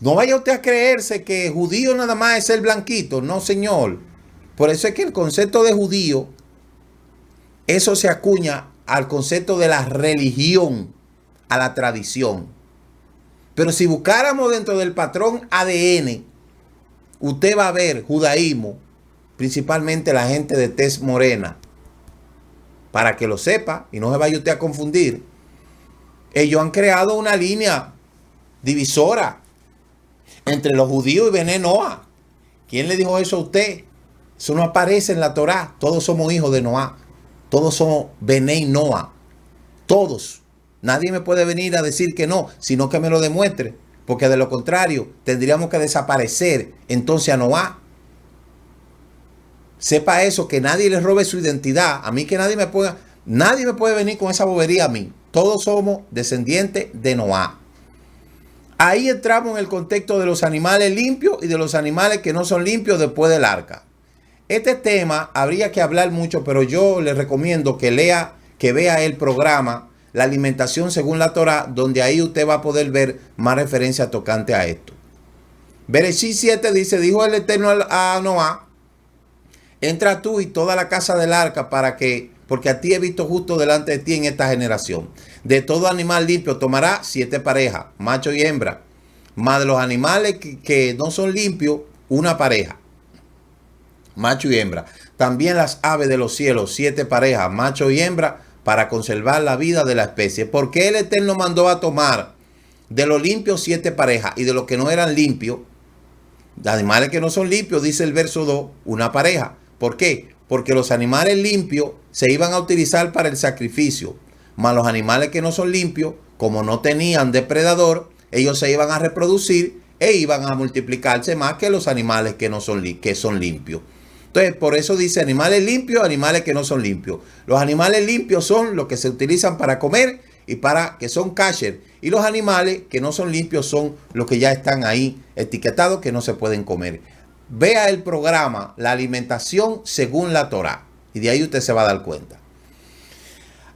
No vaya usted a creerse que judío nada más es el blanquito. No, señor. Por eso es que el concepto de judío, eso se acuña al concepto de la religión, a la tradición. Pero si buscáramos dentro del patrón ADN, usted va a ver judaísmo, principalmente la gente de tez morena. Para que lo sepa y no se vaya usted a confundir. Ellos han creado una línea divisora entre los judíos y Benei Noah. ¿Quién le dijo eso a usted? Eso no aparece en la Torá. Todos somos hijos de Noah. Todos somos Benei Noah. Todos. Nadie me puede venir a decir que no, sino que me lo demuestre. Porque de lo contrario, tendríamos que desaparecer entonces a Noah. Sepa eso, que nadie le robe su identidad. A mí que nadie me puede venir con esa bobería a mí. Todos somos descendientes de Noah. Ahí entramos en el contexto de los animales limpios y de los animales que no son limpios después del arca. Este tema habría que hablar mucho, pero yo le recomiendo que vea el programa La alimentación según la Torá, donde ahí usted va a poder ver más referencias tocante a esto. Bereshit 7 dice, dijo el Eterno a Noah, entra tú y toda la casa del arca porque a ti he visto justo delante de ti en esta generación. De todo animal limpio tomará 7 parejas, macho y hembra. Más de los animales que no son limpios, una pareja, macho y hembra. También las aves de los cielos, 7 parejas, macho y hembra, para conservar la vida de la especie. ¿Por qué el Eterno mandó a tomar de los limpios 7 parejas y de los que no eran limpios, de animales que no son limpios, dice el verso 2, una pareja? ¿Por qué? Porque los animales limpios se iban a utilizar para el sacrificio, mas los animales que no son limpios, como no tenían depredador, ellos se iban a reproducir e iban a multiplicarse más que los animales que no son, que son limpios. Entonces, por eso dice animales limpios, animales que no son limpios. Los animales limpios son los que se utilizan para comer y para que son kosher. Y los animales que no son limpios son los que ya están ahí etiquetados que no se pueden comer. Vea el programa La alimentación según la Torá y de ahí usted se va a dar cuenta.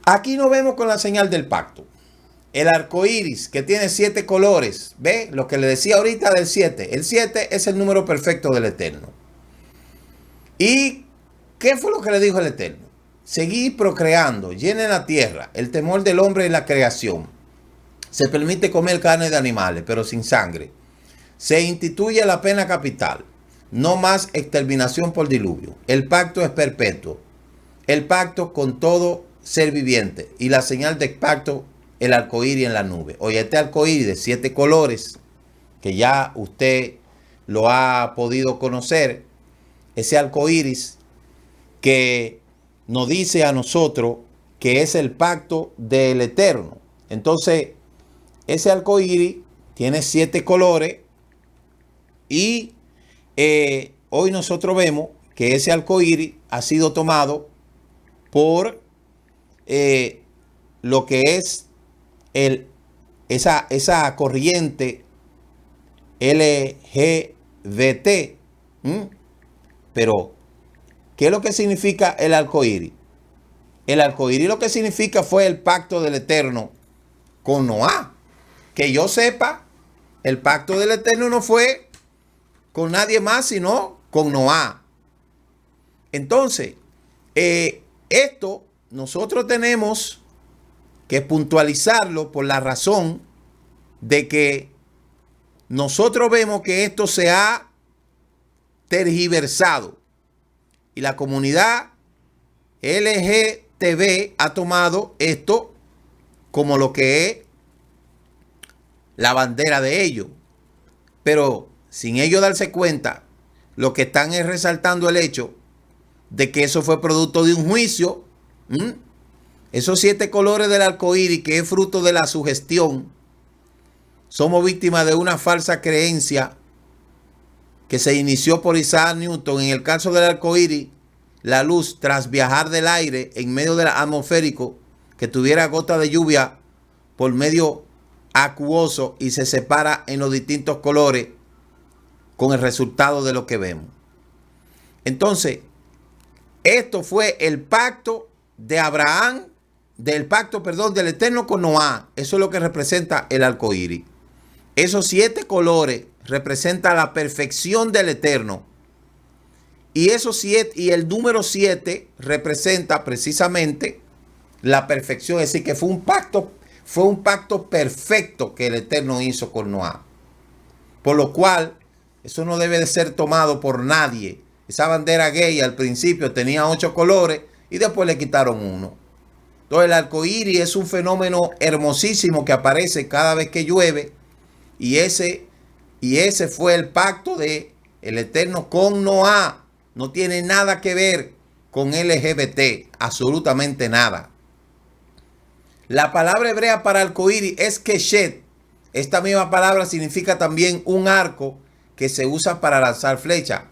Aquí nos vemos con la señal del pacto. El arco iris que tiene 7 colores. ¿Ve? Lo que le decía ahorita del 7. El 7 es el número perfecto del Eterno. ¿Y qué fue lo que le dijo el Eterno? Seguid procreando, llenen la tierra, el temor del hombre en la creación. Se permite comer carne de animales, pero sin sangre. Se instituye la pena capital. No más exterminación por diluvio. El pacto es perpetuo. El pacto con todo ser viviente. Y la señal del pacto, el arcoíris en la nube. Oye, este arcoíris de 7 colores, que ya usted lo ha podido conocer, ese arcoíris que nos dice a nosotros que es el pacto del Eterno. Entonces, ese arcoíris tiene 7 colores y hoy nosotros vemos que ese arcoíris ha sido tomado por lo que es esa corriente LGBT. Pero, ¿qué es lo que significa el arcoíris? El arcoíris lo que significa fue el pacto del Eterno con Noah. Que yo sepa, el pacto del Eterno no fue con nadie más, sino con Noah. Entonces, esto nosotros tenemos que puntualizarlo por la razón de que nosotros vemos que esto se ha tergiversado y la comunidad LGTB ha tomado esto como lo que es la bandera de ellos, pero sin ellos darse cuenta, lo que están es resaltando el hecho de que eso fue producto de un juicio. Esos 7 colores del arco iris, que es fruto de la sugestión, somos víctimas de una falsa creencia que se inició por Isaac Newton. En el caso del arco iris, la luz, tras viajar del aire en medio del atmosférico, que tuviera gota de lluvia por medio acuoso y se separa en los distintos colores con el resultado de lo que vemos. Entonces, esto fue el pacto de Abraham, del Eterno con Noah. Eso es lo que representa el arco iris. Esos 7 colores representan la perfección del Eterno. Y esos 7, y el número 7 representa precisamente la perfección. Es decir, que fue un pacto perfecto que el Eterno hizo con Noah. Por lo cual, eso no debe de ser tomado por nadie. Esa bandera gay al principio tenía 8 colores y después le quitaron uno. Entonces el arco iris es un fenómeno hermosísimo que aparece cada vez que llueve. Y ese fue el pacto de el Eterno con Noah. No tiene nada que ver con LGBT, absolutamente nada. La palabra hebrea para arcoíris es keshet. Esta misma palabra significa también un arco que se usa para lanzar flechas.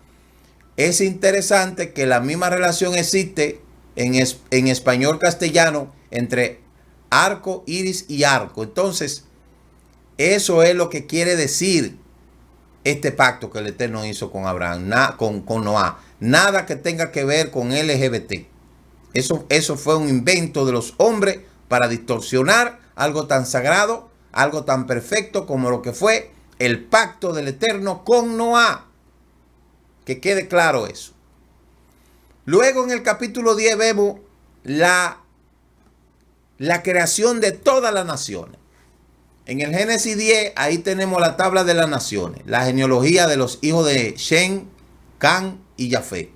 Es interesante que la misma relación existe en español castellano entre arco, iris y arco. Entonces, eso es lo que quiere decir este pacto que el Eterno hizo con Abraham, con Noah. Nada que tenga que ver con LGBT. Eso fue un invento de los hombres para distorsionar algo tan sagrado, algo tan perfecto como lo que fue el pacto del Eterno con Noah. Que quede claro eso. Luego en el capítulo 10 vemos la creación de todas las naciones. En el Génesis 10, ahí tenemos la tabla de las naciones, la genealogía de los hijos de Shem, Cam y Jafet.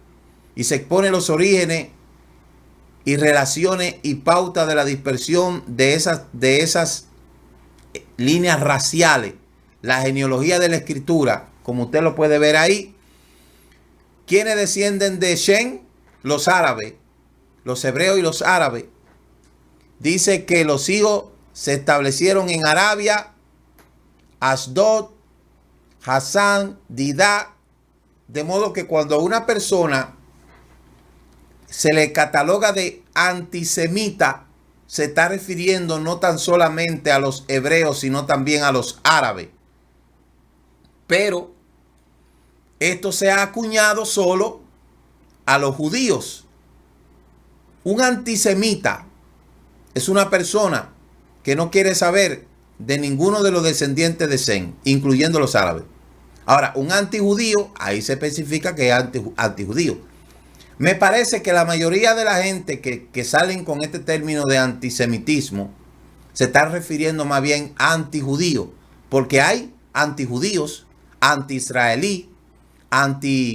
Y se exponen los orígenes y relaciones y pautas de la dispersión de esas líneas raciales, la genealogía de la escritura, como usted lo puede ver ahí. ¿Quiénes descienden de Shem? Los árabes, los hebreos y los árabes. Dice que los hijos se establecieron en Arabia, Asdod, Hasán, Didá, de modo que cuando a una persona se le cataloga de antisemita, se está refiriendo no tan solamente a los hebreos, sino también a los árabes. Pero esto se ha acuñado solo a los judíos. Un antisemita es una persona que no quiere saber de ninguno de los descendientes de Sem, incluyendo los árabes. Ahora, un antijudío, ahí se especifica que es antijudío. Me parece que la mayoría de la gente que salen con este término de antisemitismo se está refiriendo más bien a antijudío, porque hay antijudíos, anti-israelí, anti-judá.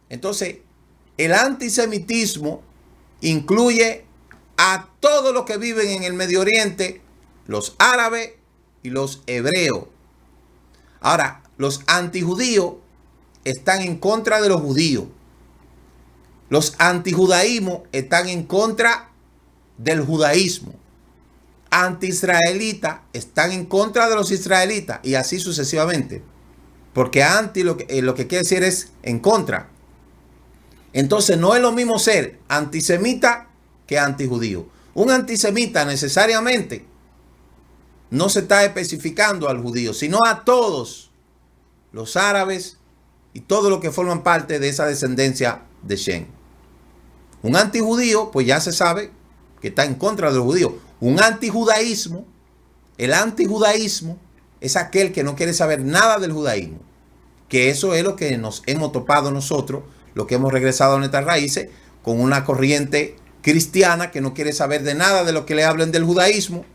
Entonces, el antisemitismo incluye a todos los que viven en el Medio Oriente, los árabes y los hebreos. Ahora, los antijudíos están en contra de los judíos. Los antijudaísmos están en contra del judaísmo. Anti-israelitas están en contra de los israelitas y así sucesivamente. Porque anti lo que quiere decir es en contra. Entonces no es lo mismo ser antisemita que antijudío. Un antisemita necesariamente no se está especificando al judío, sino a todos los árabes y todos los que forman parte de esa descendencia de Shem. Un antijudío, pues ya se sabe que está en contra de los judíos. Un antijudaísmo, el antijudaísmo es aquel que no quiere saber nada del judaísmo. Que eso es lo que nos hemos topado nosotros, los que hemos regresado a nuestras raíces, con una corriente cristiana que no quiere saber de nada de lo que le hablen del judaísmo.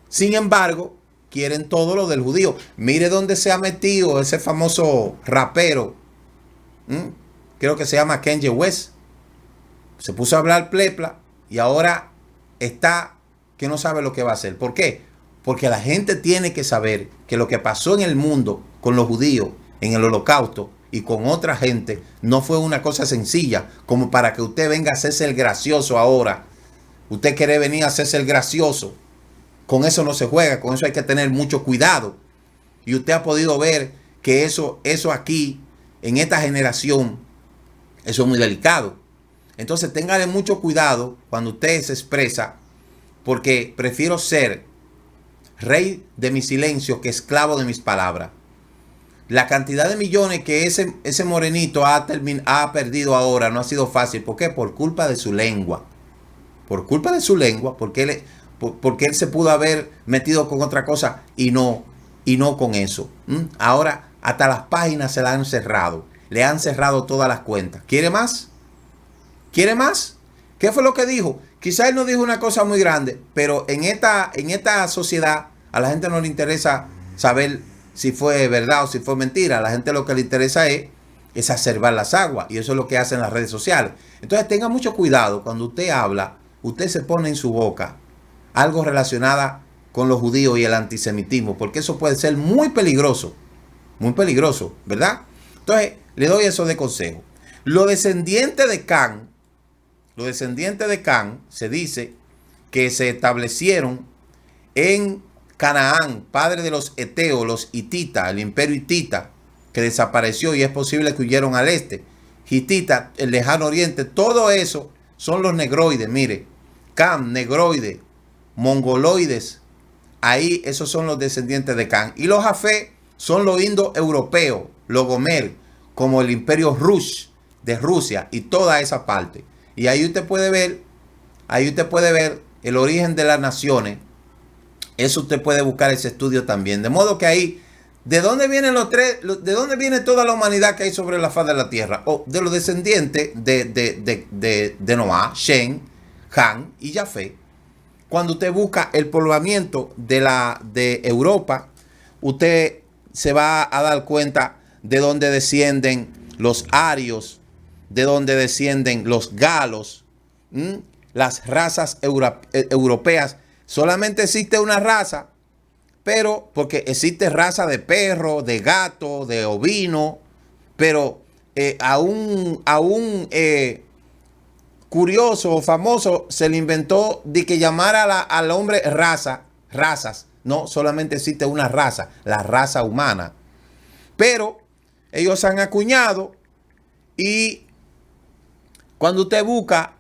Sin embargo, quieren todo lo del judío. Mire dónde se ha metido ese famoso rapero. Creo que se llama Kanye West. Se puso a hablar plepla y ahora está que no sabe lo que va a hacer. ¿Por qué? Porque la gente tiene que saber que lo que pasó en el mundo con los judíos en el Holocausto y con otra gente no fue una cosa sencilla como para que usted venga a hacerse el gracioso ahora. Usted quiere venir a hacerse el gracioso. Con eso no se juega, con eso hay que tener mucho cuidado. Y usted ha podido ver que eso aquí, en esta generación, eso es muy delicado. Entonces téngale mucho cuidado cuando usted se expresa, porque prefiero ser rey de mi silencio que esclavo de mis palabras. La cantidad de millones que ese morenito ha perdido ahora no ha sido fácil. ¿Por qué? Por culpa de su lengua. Por culpa de su lengua, porque él se pudo haber metido con otra cosa y no con eso. Ahora hasta las páginas se las han cerrado. Le han cerrado todas las cuentas. ¿Quiere más? ¿Quiere más? ¿Qué fue lo que dijo? Quizá él no dijo una cosa muy grande, pero en esta sociedad a la gente no le interesa saber si fue verdad o si fue mentira. A la gente lo que le interesa es exacerbar las aguas, y eso es lo que hacen las redes sociales. Entonces tenga mucho cuidado cuando usted habla, usted se pone en su boca algo relacionado con los judíos y el antisemitismo, porque eso puede ser muy peligroso, ¿verdad? Entonces le doy eso de consejo. Los descendientes de Cam se dice que se establecieron en Canaán, padre de los eteos, los hititas, el imperio hitita, que desapareció y es posible que huyeron al este. Hitita, el lejano oriente, todo eso son los negroides. Mire, Cam, negroides, mongoloides, ahí esos son los descendientes de Cam. Y los Jafé son los indoeuropeos, los Gomer, como el imperio Rush de Rusia y toda esa parte. Y ahí usted puede ver el origen de las naciones. Eso usted puede buscar ese estudio también. De modo que ahí, ¿de dónde vienen de dónde viene toda la humanidad que hay sobre la faz de la tierra? O de los descendientes de Noah, Shem, Ham y Jafé. Cuando usted busca el poblamiento de Europa, usted se va a dar cuenta de dónde descienden los arios, de dónde descienden los galos, las razas europeas. Solamente existe una raza, pero porque existe raza de perro, de gato, de ovino, pero aún curioso o famoso se le inventó de que llamara al hombre razas. No, solamente existe una raza, la raza humana. Pero ellos han acuñado, y cuando usted busca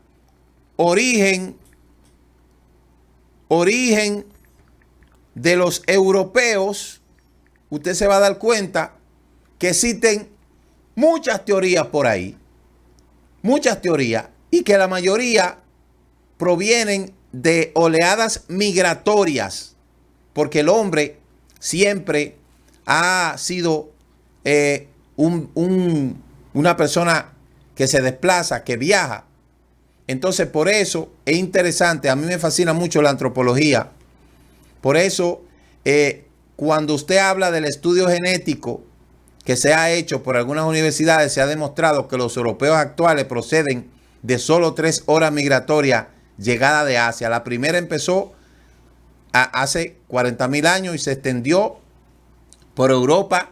origen de los europeos, usted se va a dar cuenta que existen muchas teorías por ahí, muchas teorías, y que la mayoría provienen de oleadas migratorias, porque el hombre siempre ha sido una persona que se desplaza, que viaja. Entonces, por eso es interesante. A mí me fascina mucho la antropología. Por eso, cuando usted habla del estudio genético que se ha hecho por algunas universidades, se ha demostrado que los europeos actuales proceden de solo 3 horas migratorias llegada de Asia. La primera empezó hace 40.000 años y se extendió por Europa,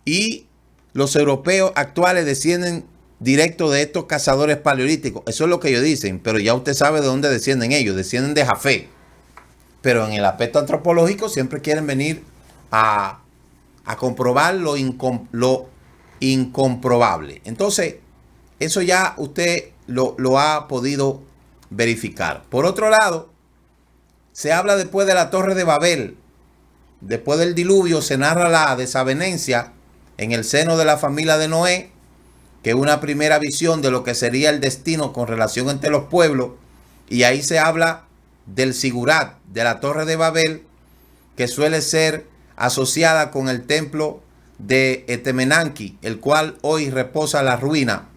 y los europeos actuales descienden directo de estos cazadores paleolíticos. Eso es lo que ellos dicen, pero ya usted sabe de dónde descienden ellos. Descienden de Jafé. Pero en el aspecto antropológico siempre quieren venir a comprobar lo incomprobable. Entonces, eso ya usted lo ha podido verificar. Por otro lado, se habla después de la Torre de Babel. Después del diluvio se narra la desavenencia en el seno de la familia de Noé, que es una primera visión de lo que sería el destino con relación entre los pueblos. Y ahí se habla del sigurat, de la Torre de Babel, que suele ser asociada con el templo de Etemenanki, el cual hoy reposa en la ruina.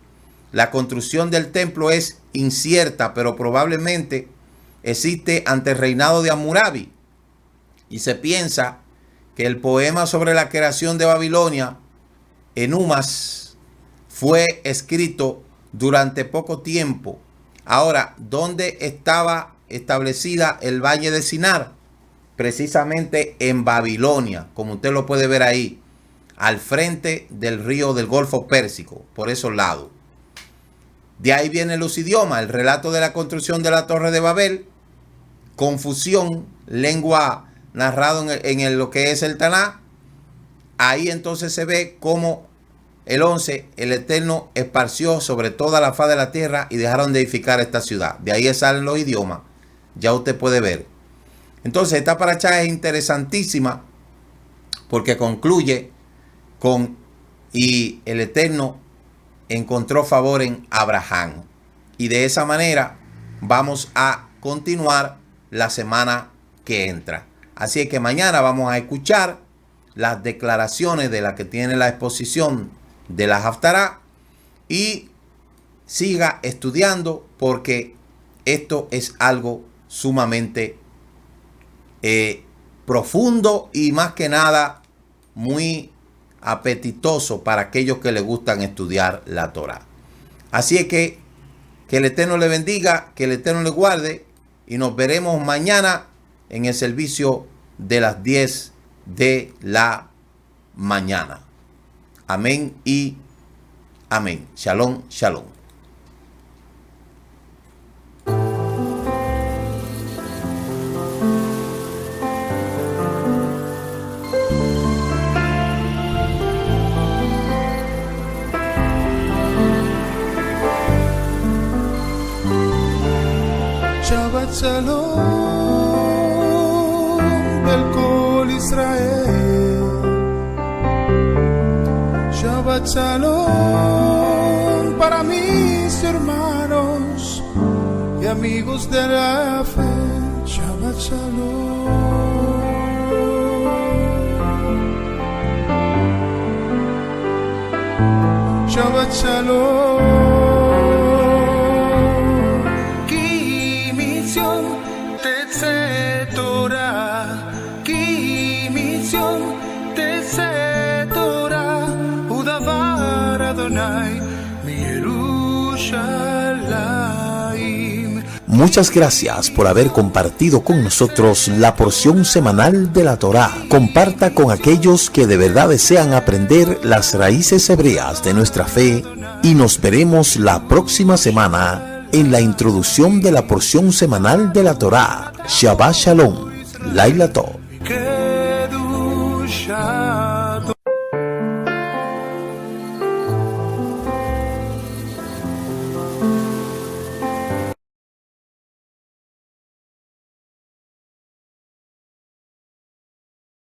La construcción del templo es incierta, pero probablemente existe ante el reinado de Hammurabi. Y se piensa que el poema sobre la creación de Babilonia, Enumas, fue escrito durante poco tiempo. Ahora, ¿dónde estaba establecida el valle de Sinar? Precisamente en Babilonia, como usted lo puede ver ahí, al frente del río del Golfo Pérsico, por esos lados. De ahí vienen los idiomas, el relato de la construcción de la Torre de Babel, confusión, lengua narrado en lo que es el Taná. Ahí entonces se ve cómo el 11, el Eterno esparció sobre toda la faz de la tierra y dejaron de edificar esta ciudad. De ahí salen los idiomas. Ya usted puede ver. Entonces esta paracha es interesantísima porque concluye con: y el Eterno encontró favor en Abraham. Y de esa manera vamos a continuar la semana que entra. Así que mañana vamos a escuchar las declaraciones de la que tiene la exposición de la Haftará, y siga estudiando porque esto es algo sumamente profundo y más que nada muy apetitoso para aquellos que les gustan estudiar la Torá. Así es que el Eterno le bendiga, que el Eterno le guarde, y nos veremos mañana en el servicio de las 10 de la mañana. Amén y amén. Shalom, shalom. Shabbat Shalom del Kol Israel. Shabbat Shalom para mis hermanos y amigos de la fe. Shabbat Shalom. Shabbat Shalom. Tetze Torah, ki mitzyon tetze Yerushalayim. Muchas gracias por haber compartido con nosotros la porción semanal de la Torá. Comparta con aquellos que de verdad desean aprender las raíces hebreas de nuestra fe y nos veremos la próxima semana en la introducción de la porción semanal de la Torá. Shabbat Shalom. Laila Tov.